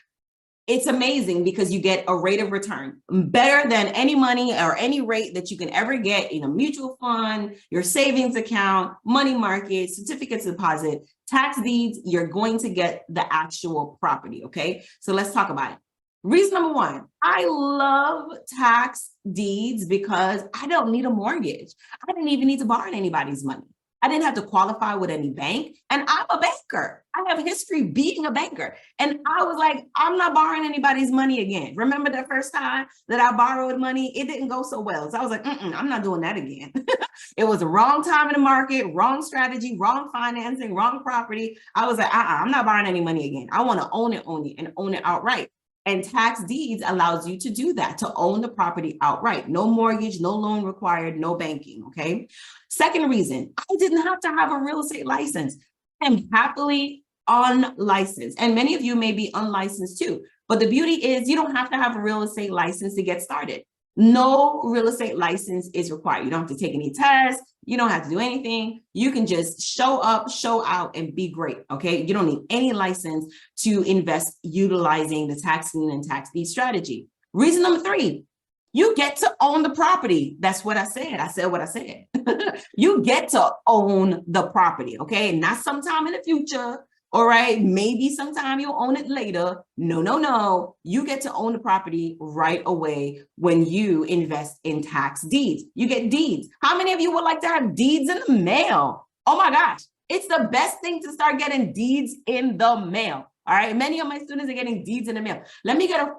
it's amazing because you get a rate of return better than any money or any rate that you can ever get in a mutual fund, your savings account, money market, certificates of deposit, tax deeds. You're going to get the actual property, okay? So let's talk about it. Reason number 1, I love tax deeds because I don't need a mortgage. I didn't even need to borrow anybody's money. I didn't have to qualify with any bank. And I'm a banker. I have history being a banker. And I was like, I'm not borrowing anybody's money again. Remember the first time that I borrowed money? It didn't go so well. So I was like, I'm not doing that again. It was the wrong time in the market, wrong strategy, wrong financing, wrong property. I was like, I'm not borrowing any money again. I want to own it, and own it outright. And tax deeds allows you to do that, to own the property outright. No mortgage, no loan required, no banking, okay? Second reason, I didn't have to have a real estate license. I'm happily unlicensed. And many of you may be unlicensed too. But the beauty is you don't have to have a real estate license to get started. No real estate license is required. You don't have to take any tests. You don't have to do anything. You can just show up, show out, and be great, okay? You don't need any license to invest utilizing the tax lien and tax deed strategy. Reason number 3, you get to own the property. That's what I said. I said what I said. You get to own the property, okay? Not sometime in the future. All right, maybe sometime you'll own it later. No. You get to own the property right away when you invest in tax deeds. You get deeds. How many of you would like to have deeds in the mail? Oh my gosh, it's the best thing to start getting deeds in the mail. All right, many of my students are getting deeds in the mail. Let me get a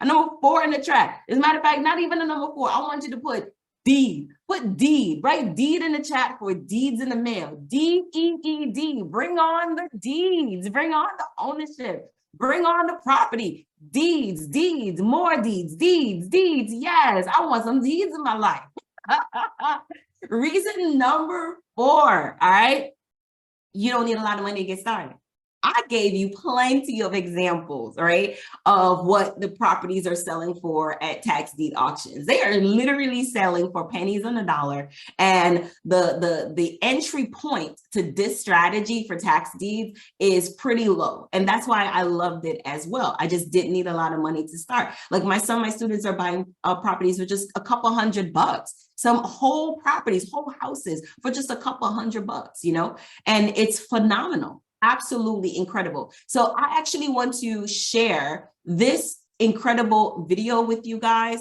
number 4 in the chat. As a matter of fact, not even a number 4. I want you to put deed. Put deed, write deed in the chat for deeds in the mail. D-E-E-D. Bring on the deeds. Bring on the ownership. Bring on the property. Deeds, more deeds. Yes, I want some deeds in my life. Reason number 4, all right? You don't need a lot of money to get started. I gave you plenty of examples, right, of what the properties are selling for at tax deed auctions. They are literally selling for pennies on the dollar. And the entry point to this strategy for tax deeds is pretty low. And that's why I loved it as well. I just didn't need a lot of money to start. Like my students are buying properties for just a couple $100. Some whole properties, whole houses for just a couple $100, you know, and it's phenomenal. absolutely incredible. So I actually want to share this incredible video with you guys.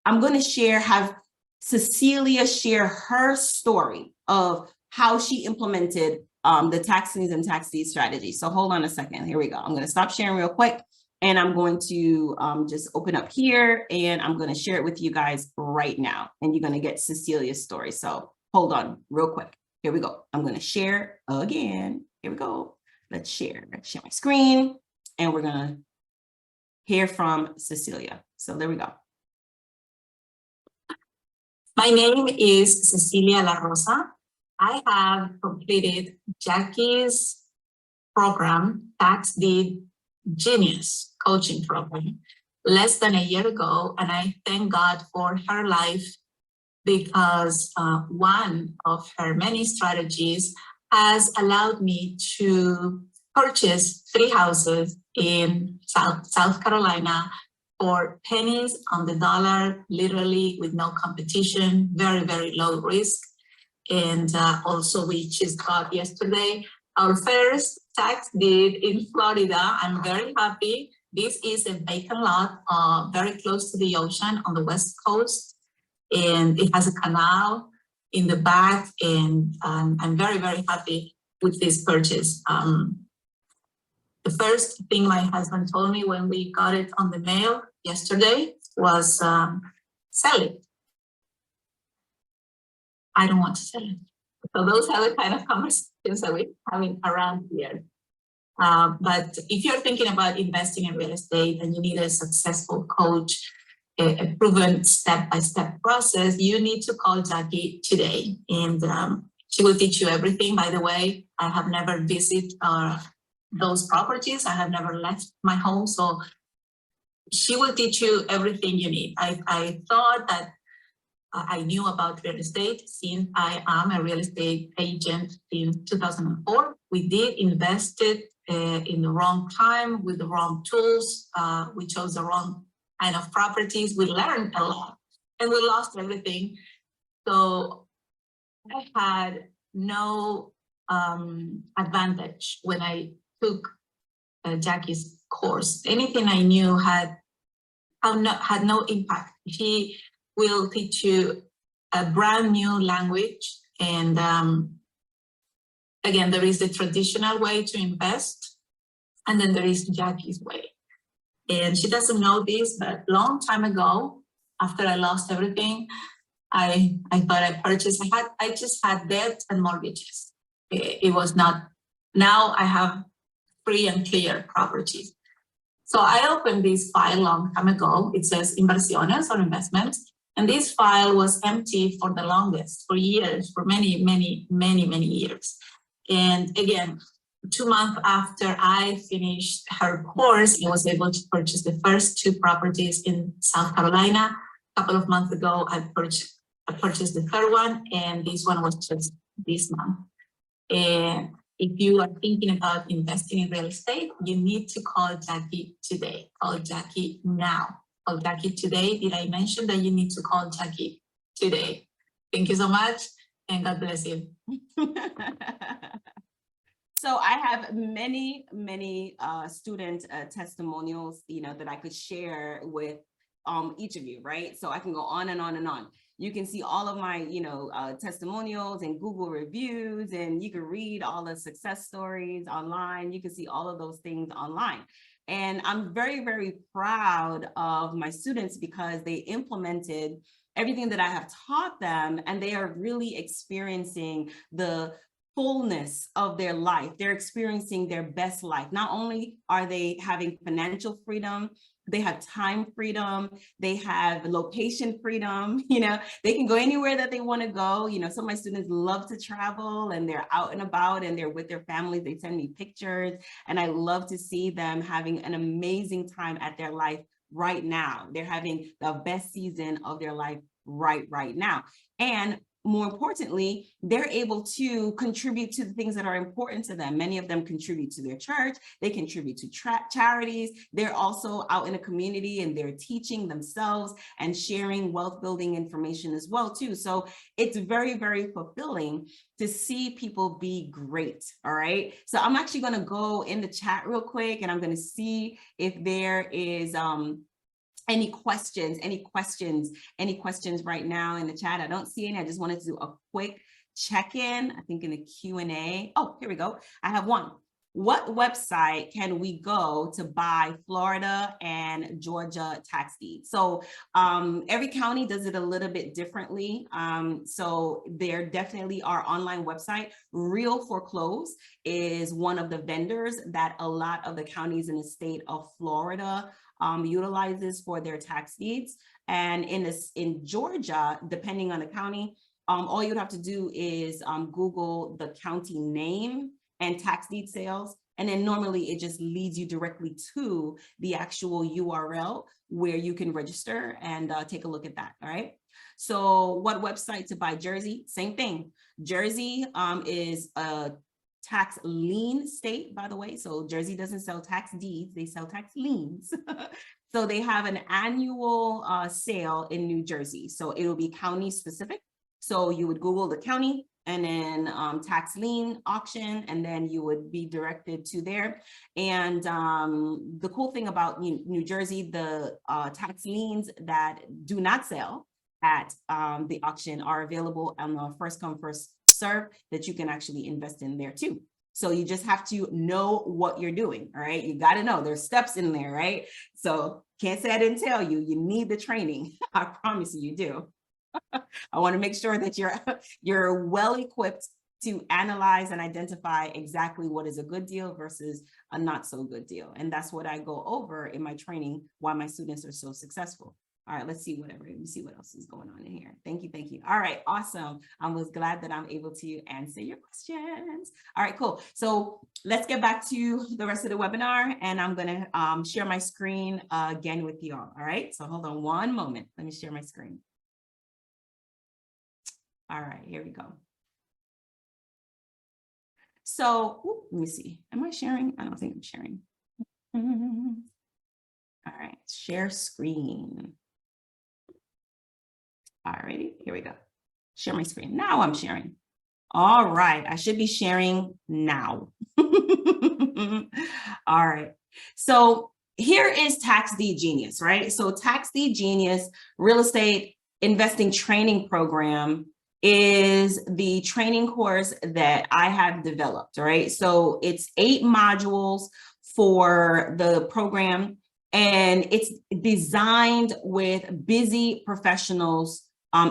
I'm going to have Cecilia share her story of how she implemented the tax liens and tax deed strategy. So hold on a second. Here we go. I'm going to stop sharing real quick. And I'm going to just open up here and I'm going to share it with you guys right now. And you're going to get Cecilia's story. So hold on real quick. Here we go. I'm going to share again. Here we go. Let's share my screen. And we're going to hear from Cecilia. So there we go. My name is Cecilia La Rosa. I have completed Jackie's program, Tax Deed Genius coaching program, less than a year ago, and I thank God for her life because one of her many strategies has allowed me to purchase 3 houses in South Carolina for pennies on the dollar, literally with no competition, very, very low risk. And also we just got yesterday our first tax deed in Florida. I'm very happy. This is a vacant lot very close to the ocean on the West Coast. And it has a canal in the back. And I'm very, very happy with this purchase. The first thing my husband told me when we got it on the mail yesterday was sell it. I don't want to sell it. So those are the kind of conversations that we're having around here. But if you're thinking about investing in real estate and you need a successful coach, a proven step-by-step process, you need to call Jackie today. And she will teach you everything. By the way, I have never visited those properties. I have never left my home. So she will teach you everything you need. I thought that I knew about real estate since I am a real estate agent in 2004. We did invest it in the wrong time with the wrong tools. We chose the wrong kind of properties. We learned a lot and we lost everything. So I had no advantage when I took Jackie's course. Anything I knew had no impact. She will teach you a brand new language. And again, there is the traditional way to invest, and then there is Jackie's way. And she doesn't know this, but long time ago, after I lost everything, I thought I purchased, I just had debt and mortgages. It was not, now I have free and clear properties. So I opened this file long time ago. It says inversiones or investments. And this file was empty for the longest, for years, for many years. And again, 2 months after I finished her course, I was able to purchase the first 2 properties in South Carolina. A couple of months ago, I purchased the third one, and this one was just this month. And if you are thinking about investing in real estate, you need to call Jackie today. Call Jackie now. Call Jackie today. Did I mention that you need to call Jackie today? Thank you so much, and God bless you. So I have many student testimonials, that I could share with each of you, right? So I can go on and on and on. You can see all of my, testimonials and Google reviews, and you can read all the success stories online. You can see all of those things online. And I'm very, very proud of my students because they implemented everything that I have taught them, and they are really experiencing the fullness of their life. They're experiencing their best life. Not only are they having financial freedom, they have time freedom, they have location freedom, they can go anywhere that they want to go. Some of my students love to travel and they're out and about and they're with their families. They send me pictures and I love to see them having an amazing time at their life right now. They're having the best season of their life right now. And more importantly, they're able to contribute to the things that are important to them. Many of them contribute to their church. They contribute to charities. They're also out in a community and they're teaching themselves and sharing wealth building information as well too. So it's very, very fulfilling to see people be great. All right. So I'm actually going to go in the chat real quick and I'm going to see if there is any questions right now in the chat. I don't see any. I just wanted to do a quick check-in, I think in the Q&A. Oh, here we go. I have one. What website can we go to buy Florida and Georgia tax deeds? So every county does it a little bit differently. So there definitely are online website. Real Foreclose is one of the vendors that a lot of the counties in the state of Florida utilizes for their tax deeds. And in Georgia, depending on the county, all you'd have to do is Google the county name and tax deed sales. And then normally it just leads you directly to the actual URL where you can register and take a look at that. All right. So what website to buy Jersey? Same thing. Jersey is a tax lien state, by the way. So Jersey doesn't sell tax deeds, they sell tax liens. So they have an annual sale in New Jersey. So it will be county specific. So you would Google the county and then tax lien auction, and then you would be directed to there. And the cool thing about New Jersey, the tax liens that do not sell at the auction are available on the first come, first serve that you can actually invest in there too. So you just have to know what you're doing, all right? You got to know there's steps in there, right? So can't say I didn't tell you, you need the training. I promise you do. I want to make sure that you're well equipped to analyze and identify exactly what is a good deal versus a not so good deal. And that's what I go over in my training, why my students are so successful. All right, let's see let me see what else is going on in here. Thank you, thank you. All right, awesome. I was glad that I'm able to answer your questions. All right, cool. So let's get back to the rest of the webinar, and I'm gonna share my screen again with you all. All right, so hold on one moment. Let me share my screen. All right, here we go. So let me see. Am I sharing? I don't think I'm sharing. All right, share screen. All righty, here we go. Share my screen. Now I'm sharing. All right, I should be sharing now. All right, so here is Tax Deed Genius, right? So Tax Deed Genius Real Estate Investing Training Program is the training course that I have developed, right? So it's 8 modules for the program, and it's designed with busy professionals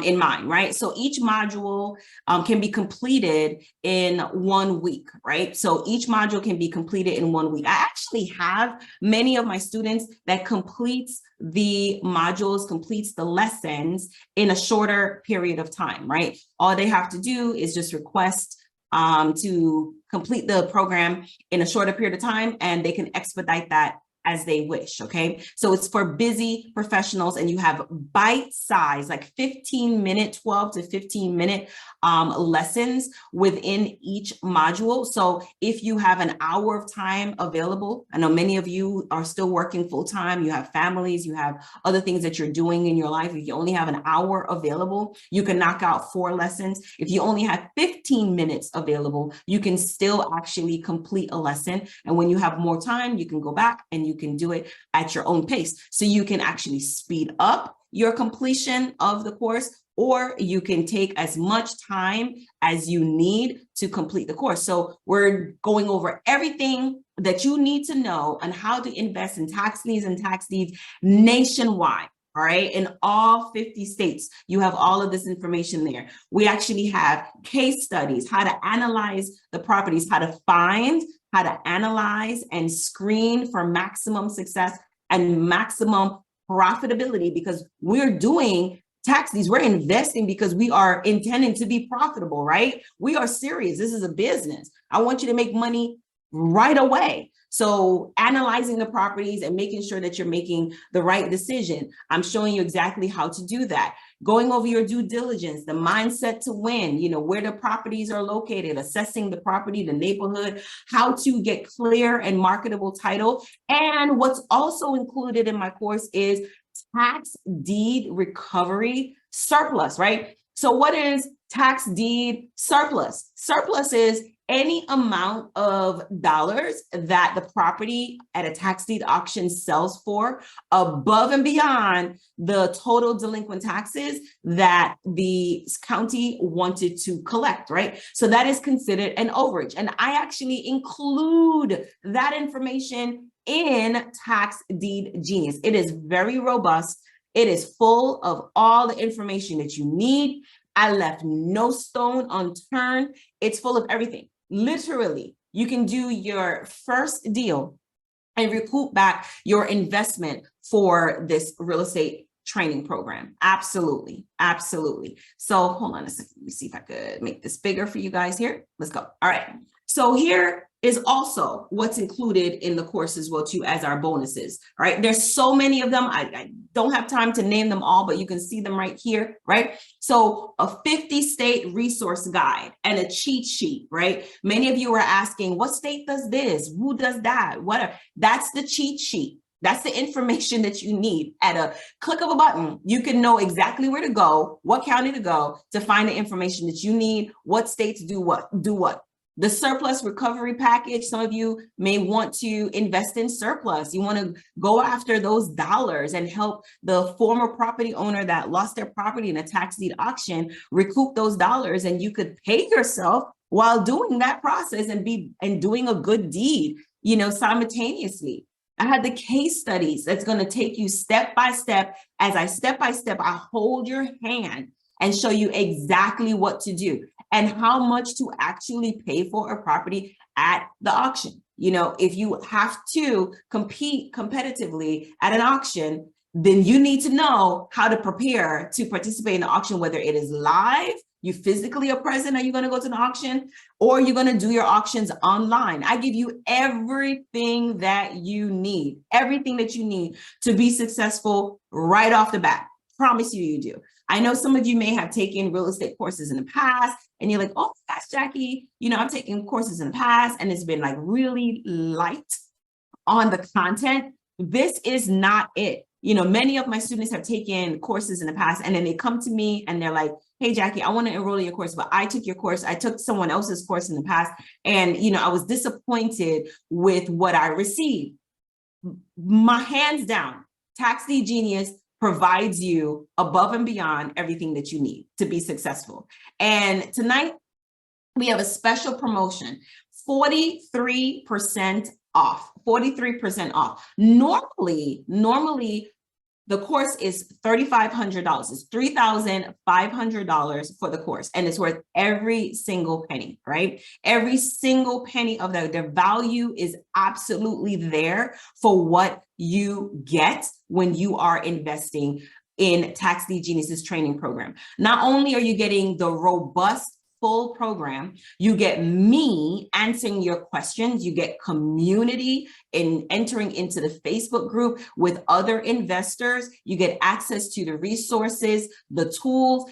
in mind, right? So each module can be completed in 1 week, right? So each module can be completed in 1 week. I actually have many of my students that completes the modules, completes the lessons in a shorter period of time, right? All they have to do is just request to complete the program in a shorter period of time, and they can expedite that as they wish, okay? So it's for busy professionals, and you have bite-sized, like 15-minute, 12 to 15-minute lessons within each module. So if you have an hour of time available, I know many of you are still working full-time, you have families, you have other things that you're doing in your life. If you only have an hour available, you can knock out 4 lessons. If you only have 15 minutes available, you can still actually complete a lesson. And when you have more time, you can go back and you can do it at your own pace. So you can actually speed up your completion of the course, or you can take as much time as you need to complete the course. So we're going over everything that you need to know on how to invest in tax liens and tax deeds nationwide. All right, in all 50 states, you have all of this information there. We actually have case studies, how to analyze the properties, how to find, how to analyze and screen for maximum success and maximum profitability, because we're doing tax deeds, we're investing because we are intending to be profitable, right? We are serious. This is a business. I want you to make money right away. So analyzing the properties and making sure that you're making the right decision. I'm showing you exactly how to do that. Going over your due diligence, the mindset to win, you know, where the properties are located, assessing the property, the neighborhood, how to get clear and marketable title. And what's also included in my course is tax deed recovery surplus, right? So what is tax deed surplus? Surplus is any amount of dollars that the property at a tax deed auction sells for above and beyond the total delinquent taxes that the county wanted to collect, right? So that is considered an overage. And I actually include that information in Tax Deed Genius. It is very robust. It is full of all the information that you need. I left no stone unturned. It's full of everything. Literally, you can do your first deal and recoup back your investment for this real estate training program. Absolutely, absolutely. So hold on a second. Let me see if I could make this bigger for you guys here. Let's go. All right. So here is also what's included in the course as well too as our bonuses. All right. There's so many of them. I don't have time to name them all, but you can see them right here, right? So a 50-state resource guide and a cheat sheet, right? Many of you are asking, what state does this? Who does that? What? That's the cheat sheet. That's the information that you need. At a click of a button, you can know exactly where to go, what county to go to find the information that you need, what states do what. The surplus recovery package, some of you may want to invest in surplus. You want to go after those dollars and help the former property owner that lost their property in a tax deed auction recoup those dollars, and you could pay yourself while doing that process and doing a good deed, you know, simultaneously. I had the case studies that's going to take you step by step. As I step by step, I hold your hand and show you exactly what to do and how much to actually pay for a property at the auction. You know, if you have to compete competitively at an auction, then you need to know how to prepare to participate in the auction, whether it is live, you physically are present, are you going to go to the auction, or you're going to do your auctions online. I give you everything that you need to be successful right off the bat. Promise you do. I know some of you may have taken real estate courses in the past and you're like, oh, that's Jackie. You know, I've taken courses in the past and it's been like really light on the content. This is not it. You know, many of my students have taken courses in the past and then they come to me and they're like, hey, Jackie, I want to enroll in your course, but I took your course. I took someone else's course in the past. And, you know, I was disappointed with what I received. My hands down, Tax Deed Genius provides you above and beyond everything that you need to be successful. And tonight we have a special promotion, 43% off, 43% off. Normally the course is $3,500. It's $3,500 for the course, and it's worth every single penny, right? Every single penny of that. The value is absolutely there for what you get when you are investing in Tax Deed Genius's training program. Not only are you getting the robust full program, you get me answering your questions, you get community in entering into the Facebook group with other investors, you get access to the resources, the tools,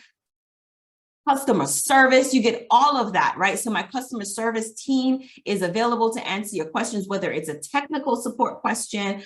customer service, you get all of that, right? So my customer service team is available to answer your questions, whether it's a technical support question,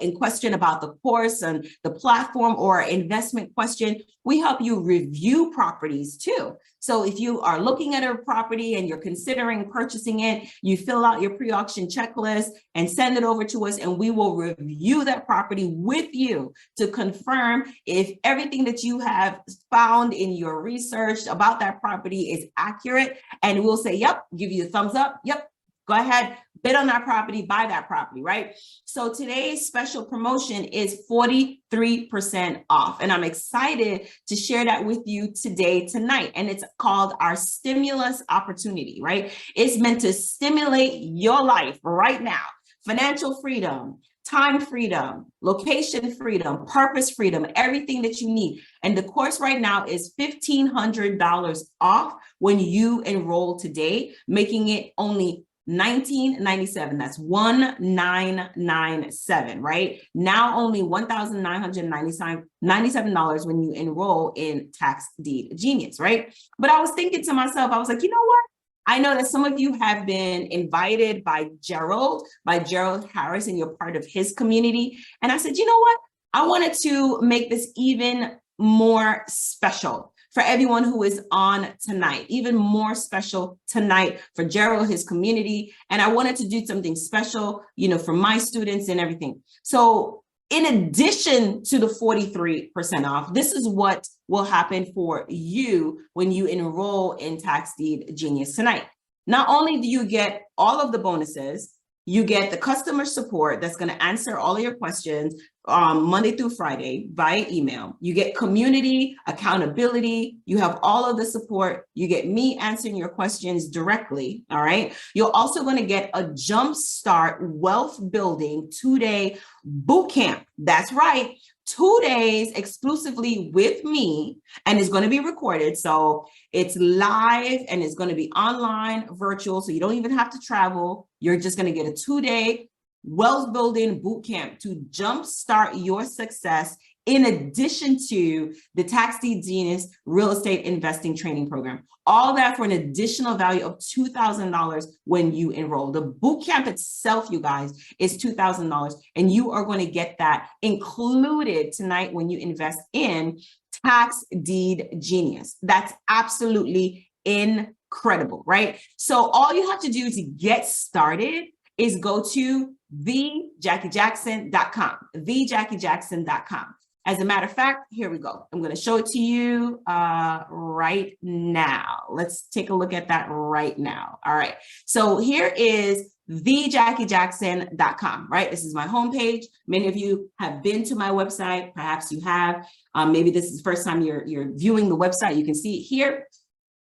in question about the course and the platform, or investment question. We help you review properties too. So if you are looking at a property and you're considering purchasing it, you fill out your pre-auction checklist and send it over to us, and we will review that property with you to confirm if everything that you have found in your research about that property is accurate. And we'll say, yep, give you a thumbs up. Yep, go ahead, bid on that property, buy that property, right? So today's special promotion is 43% off. And I'm excited to share that with you tonight. And it's called our stimulus opportunity, right? It's meant to stimulate your life right now. Financial freedom, time freedom, location freedom, purpose freedom, everything that you need. And the course right now is $1,500 off when you enroll today, making it only $19.97. That's $1997, right? Now only $1,997 when you enroll in Tax Deed Genius, right? But I was thinking to myself, I was like, you know what? I know that some of you have been invited by Gerald Harris, and you're part of his community. And I said, you know what? I wanted to make this even more special for everyone who is on tonight, even more special tonight for Gerald, his community. And I wanted to do something special, you know, for my students and everything. So in addition to the 43% off, this is what will happen for you when you enroll in Tax Deed Genius tonight. Not only do you get all of the bonuses, you get the customer support that's going to answer all of your questions Monday through Friday via email. You get community accountability. You have all of the support. You get me answering your questions directly. All right. You're also going to get a Jumpstart Wealth Building 2-day boot camp. That's right. 2 days exclusively with me, and it's going to be recorded. So it's live and it's going to be online, virtual. So you don't even have to travel. You're just going to get a 2-day wealth building boot camp to jumpstart your success, in addition to the Tax Deed Genius real estate investing training program. All that for an additional value of $2,000 when you enroll. The boot camp itself, you guys, is $2,000, and you are going to get that included tonight when you invest in Tax Deed Genius. That's absolutely incredible, right? So all you have to do to get started is go to thejackyjackson.com, thejackyjackson.com. As a matter of fact, here we go. I'm going to show it to you right now. Let's take a look at that right now. All right. So here is thejackyjackson.com, right? This is my homepage. Many of you have been to my website. Perhaps you have. Maybe this is the first time you're viewing the website. You can see it here.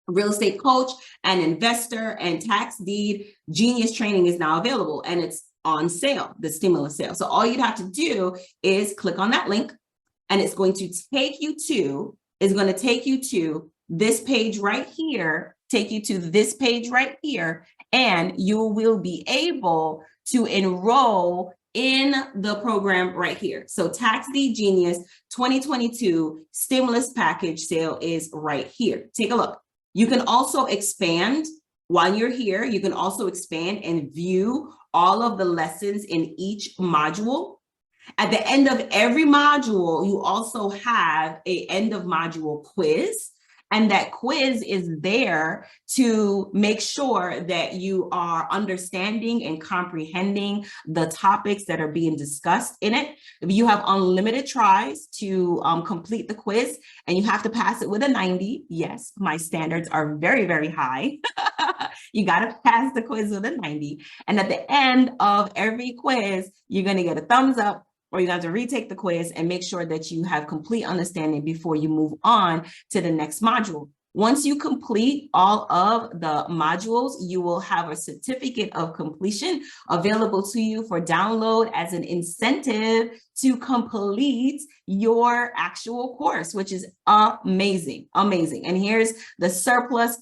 Real estate coach and investor and Tax Deed Genius training is now available, and it's on sale, the stimulus sale. So all you'd have to do is click on that link, and it's going to take you to this page right here, and you will be able to enroll in the program right here. So Tax Deed Genius 2022 stimulus package sale is right here. Take a look. You can also expand while you're here. You can also expand and view all of the lessons in each module. At the end of every module, you also have an end of module quiz. And that quiz is there to make sure that you are understanding and comprehending the topics that are being discussed in it. You have unlimited tries to complete the quiz, and you have to pass it with a 90. Yes, my standards are very, very high. You got to pass the quiz with a 90. And at the end of every quiz, you're going to get a thumbs up, or you have to retake the quiz and make sure that you have complete understanding before you move on to the next module. Once you complete all of the modules, you will have a certificate of completion available to you for download as an incentive to complete your actual course, which is amazing, amazing. And here's the surplus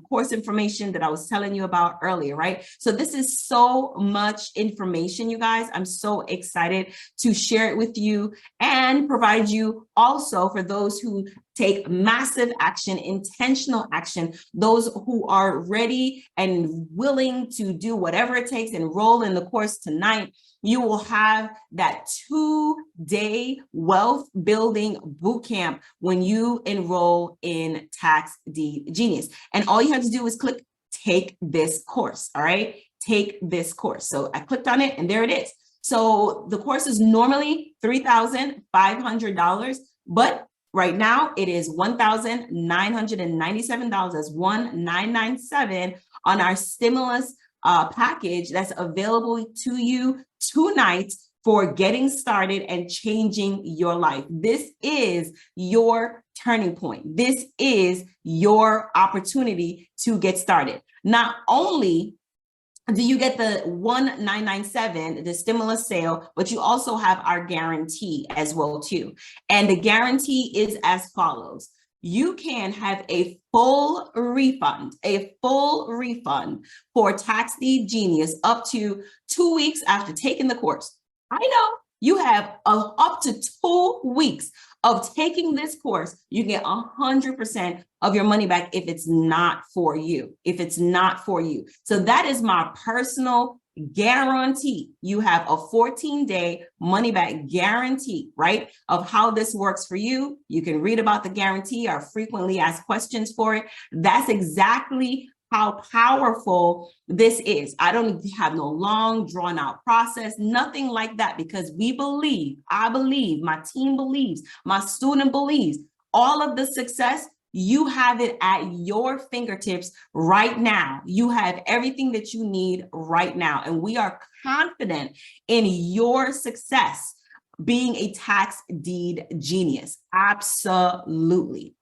course information that I was telling you about earlier, right? So this is so much information, you guys. I'm so excited to share it with you and provide you also for those who take massive action, intentional action, those who are ready and willing to do whatever it takes, enroll in the course tonight. You will have that 2-day wealth building boot camp when you enroll in Tax Deed Genius. And all you have to do is click take this course. All right. Take this course. So I clicked on it and there it is. So the course is normally $3,500, but right now it is $1,997. That's $1,997 on our stimulus package that's available to you tonight for getting started and changing your life. This is your turning point. This is your opportunity to get started. Not only do you get the $1,997, the stimulus sale, but you also have our guarantee as well too. And the guarantee is as follows. you can have a full refund for Tax Deed Genius up to 2 weeks after taking the course. I know you have up to 2 weeks of taking this course. You get 100% of your money back if it's not for you. So that is my personal guarantee. You have a 14-day money back guarantee, right? Of how this works for you. You can read about the guarantee or frequently asked questions for it. That's exactly how powerful this is. I don't have no long drawn out process, nothing like that, because I believe, my team believes, my student believes, all of the success, you have it at your fingertips right now. You have everything that you need right now. And we are confident in your success being a tax deed genius. Absolutely.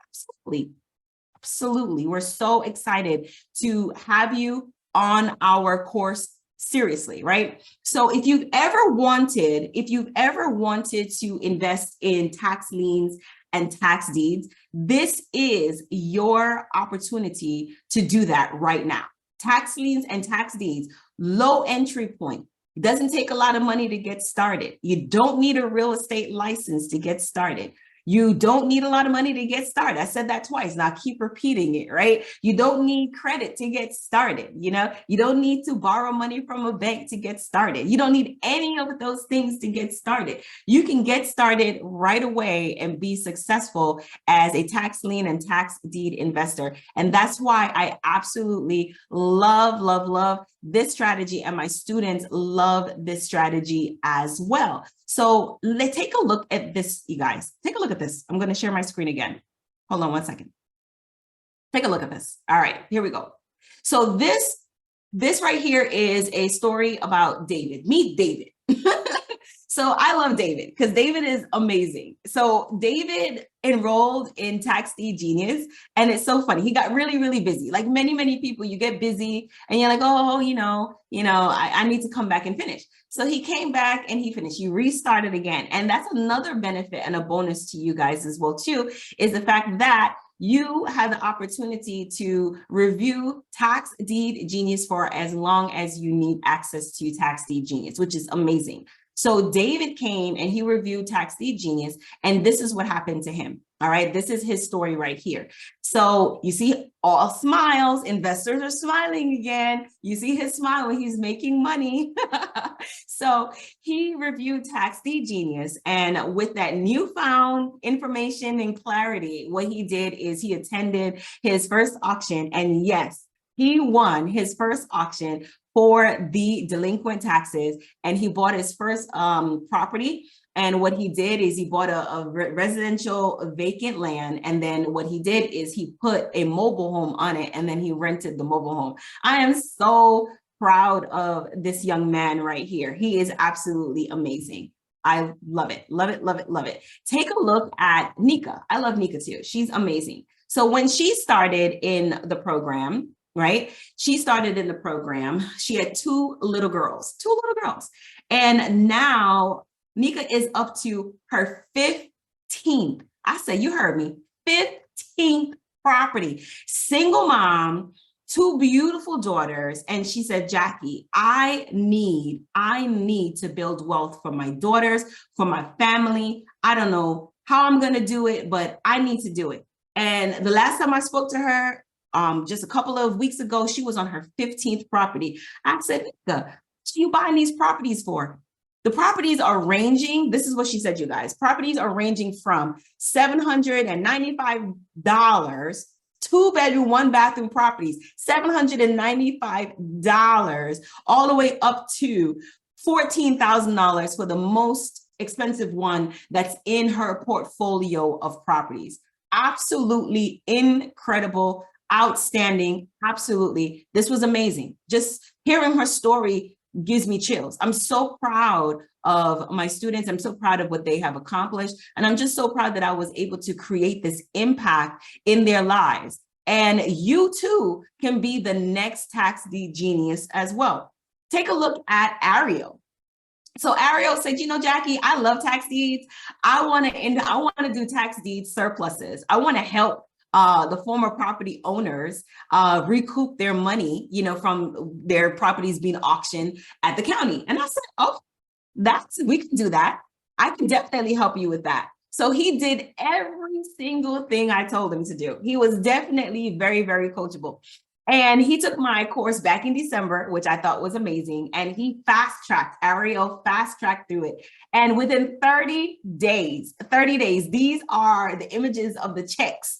We're so excited to have you on our course. Seriously, right? So if you've ever wanted to invest in tax liens and tax deeds, this is your opportunity to do that right now. Tax liens and tax deeds, low entry point. It doesn't take a lot of money to get started. You don't need a real estate license to get started. You don't need a lot of money to get started. I said that twice, now I keep repeating it, right? You don't need credit to get started. You don't need to borrow money from a bank to get started. You don't need any of those things to get started. You can get started right away and be successful as a tax lien and tax deed investor. And that's why I absolutely love this strategy, and my students love this strategy as well. So let's take a look at this, you guys. Take a look at this. I'm going to share my screen again. Hold on one second. Take a look at this. All right, here we go. So this right here is a story about David. Meet David. So I love David because David is amazing. So David enrolled in Tax Deed Genius, and it's so funny. He got really busy. Like many people, you get busy and you're like, oh, I need to come back and finish. So he came back and he finished. He restarted again. And that's another benefit and a bonus to you guys as well too, is the fact that you have the opportunity to review Tax Deed Genius for as long as you need access to Tax Deed Genius, which is amazing. So David came and he reviewed Tax Deed Genius, and this is what happened to him. All right, this is his story right here. So you see all smiles, investors are smiling again. You see his smile when he's making money. So he reviewed Tax Deed Genius, and with that newfound information and clarity, what he did is he attended his first auction, and yes, he won his first auction for the delinquent taxes, and he bought his first property. And what he did is he bought a residential vacant land. And then what he did is he put a mobile home on it, and then he rented the mobile home. I am so proud of this young man right here. He is absolutely amazing. I love it. Take a look at Nika. I love Nika too. She's amazing. So when she started in the program, right? She started in the program. She had two little girls. And now Nika is up to her 15th. I said, you heard me, 15th property. Single mom, two beautiful daughters. And she said, Jackie, I need to build wealth for my daughters, for my family. I don't know how I'm going to do it, but I need to do it. And the last time I spoke to her, just a couple of weeks ago, she was on her 15th property. I said, Nika, what are you buying these properties for? The properties are ranging, this is what she said, you guys, properties are ranging from $795, 2-bedroom, 1-bathroom properties, $795, all the way up to $14,000 for the most expensive one that's in her portfolio of properties. Absolutely incredible, outstanding, absolutely. This was amazing. Just hearing her story gives me chills. I'm so proud of my students. I'm so proud of what they have accomplished. And I'm just so proud that I was able to create this impact in their lives. And you too can be the next tax deed genius as well. Take a look at Ariel. So Ariel said, Jackie, I love tax deeds. I want to do tax deed surpluses. I want to help the former property owners recoup their money, from their properties being auctioned at the county. And I said, oh, we can do that. I can definitely help you with that. So he did every single thing I told him to do. He was definitely very, very coachable. And he took my course back in December, which I thought was amazing. And he Ariel fast-tracked through it. And within 30 days, these are the images of the checks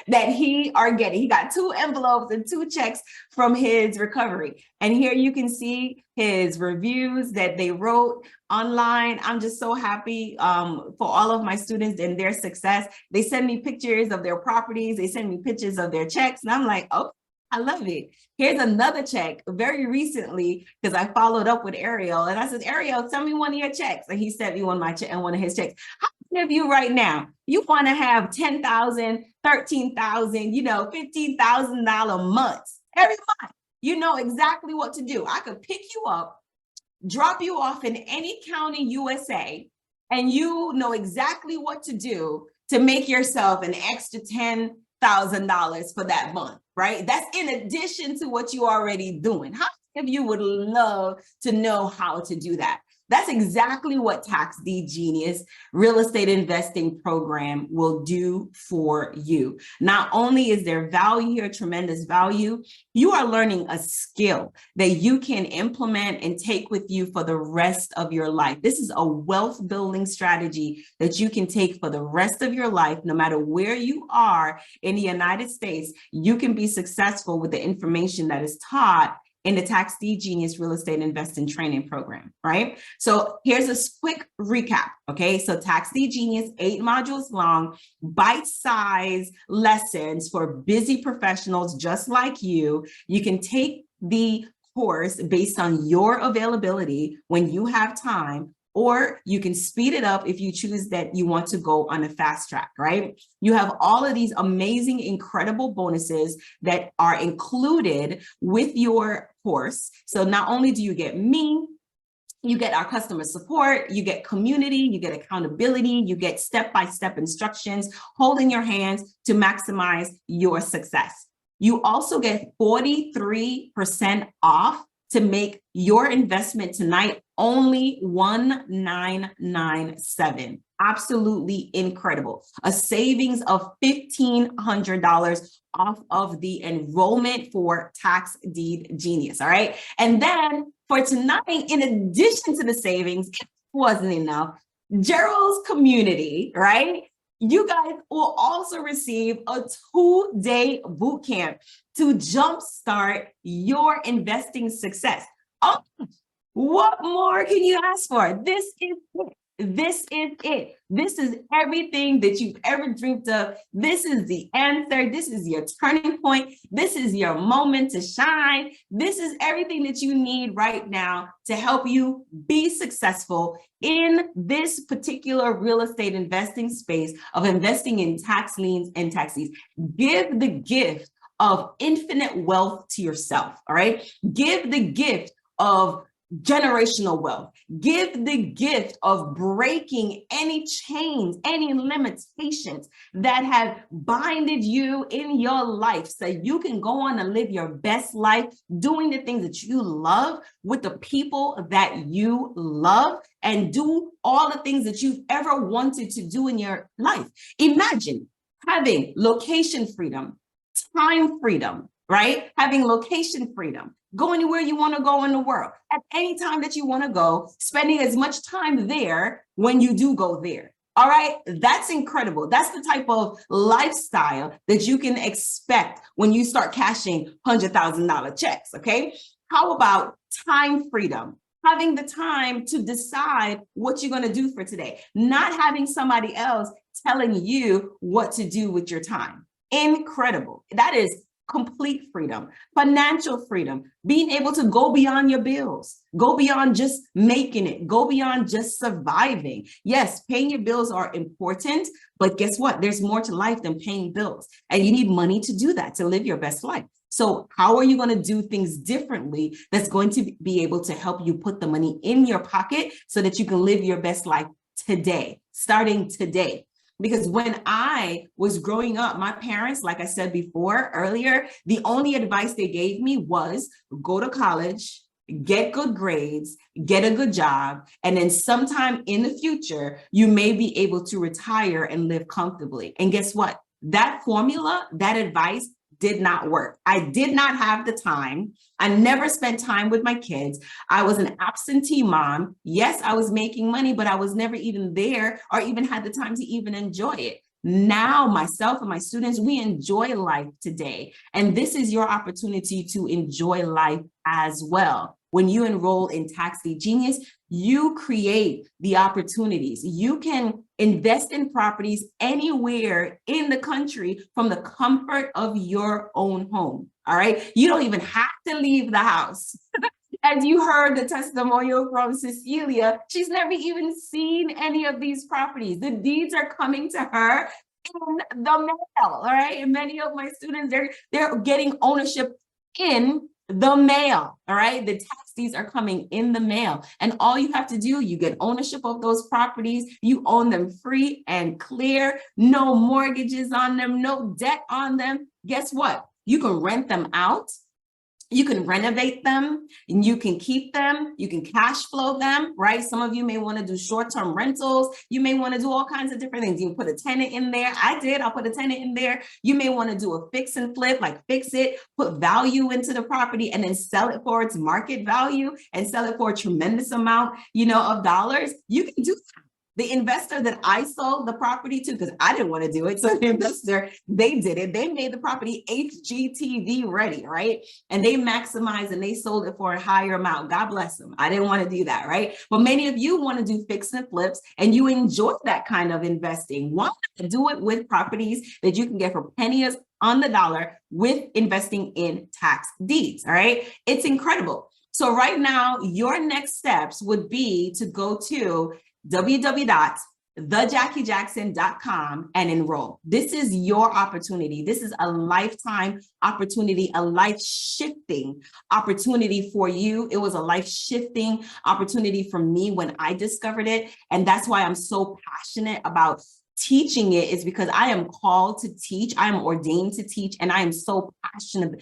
that he are getting. He got 2 envelopes and 2 checks from his recovery. And here you can see his reviews that they wrote online. I'm just so happy for all of my students and their success. They send me pictures of their properties. They send me pictures of their checks. And I'm like, oh, I love it. Here's another check very recently, because I followed up with Ariel and I said, Ariel, send me one of your checks. And he sent me one of his checks. How many of you right now, you want to have $10,000, $13,000, $15,000 months every month? You know exactly what to do. I could pick you up, drop you off in any county USA, and you know exactly what to do to make yourself an extra $10,000 for that month, right? That's in addition to what you're already doing. How many of you would love to know how to do that? That's exactly what Tax Deed Genius real estate investing program will do for you. Not only is there value here, tremendous value, you are learning a skill that you can implement and take with you for the rest of your life. This is a wealth building strategy that you can take for the rest of your life. No matter where you are in the United States, you can be successful with the information that is taught in the Tax Deed Genius Real Estate Investing Training Program, right? So here's a quick recap, okay? So Tax Deed Genius, 8 modules long, bite-sized lessons for busy professionals just like you. You can take the course based on your availability when you have time, or you can speed it up if you choose that you want to go on a fast track, right? You have all of these amazing, incredible bonuses that are included with your course. So not only do you get me, you get our customer support, you get community, you get accountability, you get step-by-step instructions, holding your hands to maximize your success. You also get 43% off to make your investment tonight only $1,997. Absolutely incredible. A savings of $1,500 off of the enrollment for Tax Deed Genius. All right. And then for tonight, in addition to the savings, it wasn't enough. Gerald's community, right? You guys will also receive a 2-day boot camp to jumpstart your investing success. Oh, what more can you ask for? This is it. This is it. This is everything that you've ever dreamed of. This is the answer. This is your turning point. This is your moment to shine. This is everything that you need right now to help you be successful in this particular real estate investing space of investing in tax liens and tax deeds. Give the gift of infinite wealth to yourself, all right? Give the gift of generational wealth. Give the gift of breaking any chains, any limitations that have binded you in your life so you can go on and live your best life doing the things that you love with the people that you love and do all the things that you've ever wanted to do in your life. Imagine having location freedom, time freedom, right? Having location freedom, go anywhere you want to go in the world at any time that you want to go, spending as much time there when you do go there. All right, that's incredible. That's the type of lifestyle that you can expect when you start cashing $100,000 checks. Okay, how about time freedom? Having the time to decide what you're going to do for today, not having somebody else telling you what to do with your time. Incredible. That is complete freedom, financial freedom, being able to go beyond your bills, go beyond just making it, go beyond just surviving. Yes, paying your bills are important, but guess what? There's more to life than paying bills. And you need money to do that, to live your best life. So how are you going to do things differently that's going to be able to help you put the money in your pocket so that you can live your best life today, starting today? Because when I was growing up, my parents, like I said before earlier, the only advice they gave me was go to college, get good grades, get a good job, and then sometime in the future, you may be able to retire and live comfortably. And guess what? That formula, that advice did not work. I did not have the time. I never spent time with my kids. I was an absentee mom. Yes, I was making money, but I was never even there or even had the time to even enjoy it. Now, myself and my students, we enjoy life today. And this is your opportunity to enjoy life as well. When you enroll in Tax Deed Genius, you create the opportunities. You can invest in properties anywhere in the country from the comfort of your own home. All right. You don't even have to leave the house. As you heard the testimonial from Cecilia, she's never even seen any of these properties. The deeds are coming to her in the mail. All right. And many of my students, they're getting ownership in the mail. All right. The tax deeds are coming in the mail. And all you have to do, you get ownership of those properties. You own them free and clear. No mortgages on them, no debt on them. Guess what? You can rent them out. You can renovate them and you can keep them. You can cash flow them, right? Some of you may want to do short-term rentals. You may want to do all kinds of different things. You can put a tenant in there. I'll put a tenant in there. You may want to do a fix and flip, like fix it, put value into the property and then sell it for its market value and sell it for a tremendous amount, of dollars. You can do that. The investor that I sold the property to, because I didn't want to do it, so the investor, they did it. They made the property HGTV ready, right? And they maximized and they sold it for a higher amount. God bless them. I didn't want to do that, right? But many of you want to do fix and flips and you enjoy that kind of investing. Why not do it with properties that you can get for pennies on the dollar with investing in tax deeds, all right? It's incredible. So right now, your next steps would be to go to www.thejackyjackson.com and enroll. This is your opportunity. This is a lifetime opportunity, a life-shifting opportunity for you. It was a life-shifting opportunity for me when I discovered it. And that's why I'm so passionate about teaching it, is because I am called to teach. I am ordained to teach, and I am so passionate,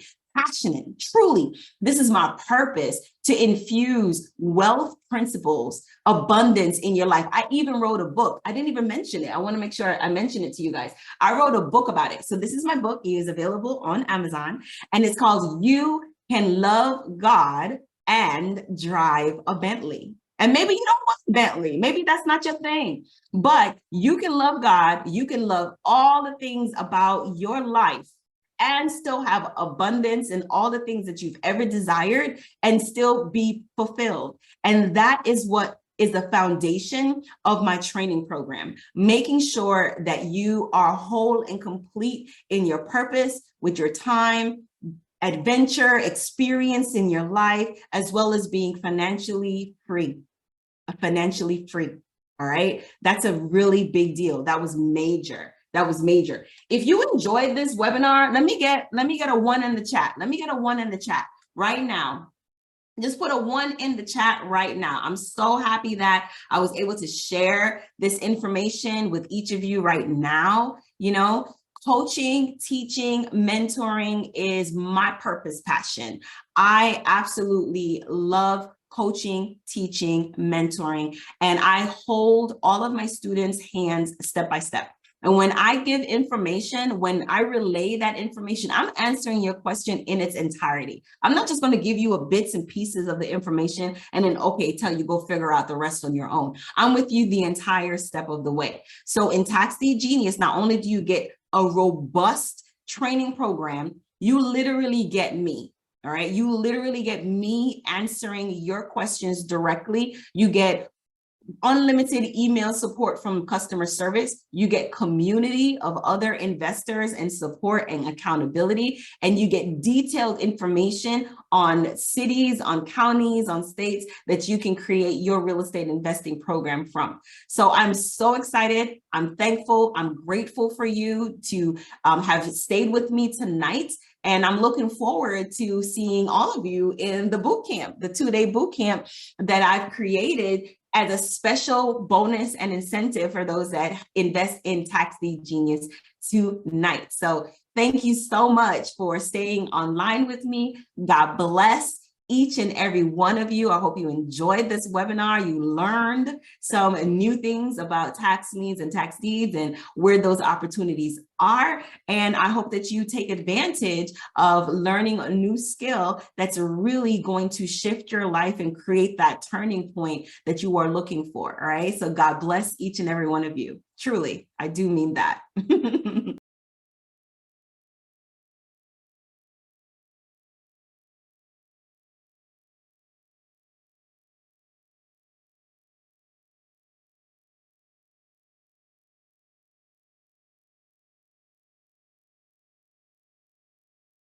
truly. This is my purpose, to infuse wealth principles, abundance in your life. I even wrote a book. I didn't even mention it. I want to make sure I mention it to you guys. I wrote a book about it. So this is my book. It is available on Amazon, and it's called You Can Love God and Drive a Bentley. And maybe you don't want Bentley. Maybe that's not your thing, but you can love God. You can love all the things about your life and still have abundance and all the things that you've ever desired and still be fulfilled. And that is what is the foundation of my training program, making sure that you are whole and complete in your purpose, with your time, adventure, experience in your life, as well as being financially free. All right. That's a really big deal. That was major. If you enjoyed this webinar, let me get a 1 in the chat. Let me get a 1 in the chat right now. Just put a 1 in the chat right now. I'm so happy that I was able to share this information with each of you right now. Coaching, teaching, mentoring is my purpose, passion. I absolutely love coaching, teaching, mentoring, and I hold all of my students' hands step by step. And when I give information, when I relay that information, I'm answering your question in its entirety. I'm not just going to give you a bits and pieces of the information and then, okay, tell you go figure out the rest on your own. I'm with you the entire step of the way. So in Tax Deed Genius, not only do you get a robust training program, you literally get me. All right. You literally get me answering your questions directly. You get unlimited email support from customer service. You get community of other investors and support and accountability. And you get detailed information on cities, on counties, on states that you can create your real estate investing program from. So I'm so excited. I'm thankful. I'm grateful for you to have stayed with me tonight. And I'm looking forward to seeing all of you in the boot camp, the 2-day boot camp that I've created as a special bonus and incentive for those that invest in Tax Deed Genius tonight. So thank you so much for staying online with me. God bless each and every one of you. I hope you enjoyed this webinar. You learned some new things about tax liens and tax deeds and where those opportunities are. And I hope that you take advantage of learning a new skill that's really going to shift your life and create that turning point that you are looking for. All right. So God bless each and every one of you. Truly, I do mean that.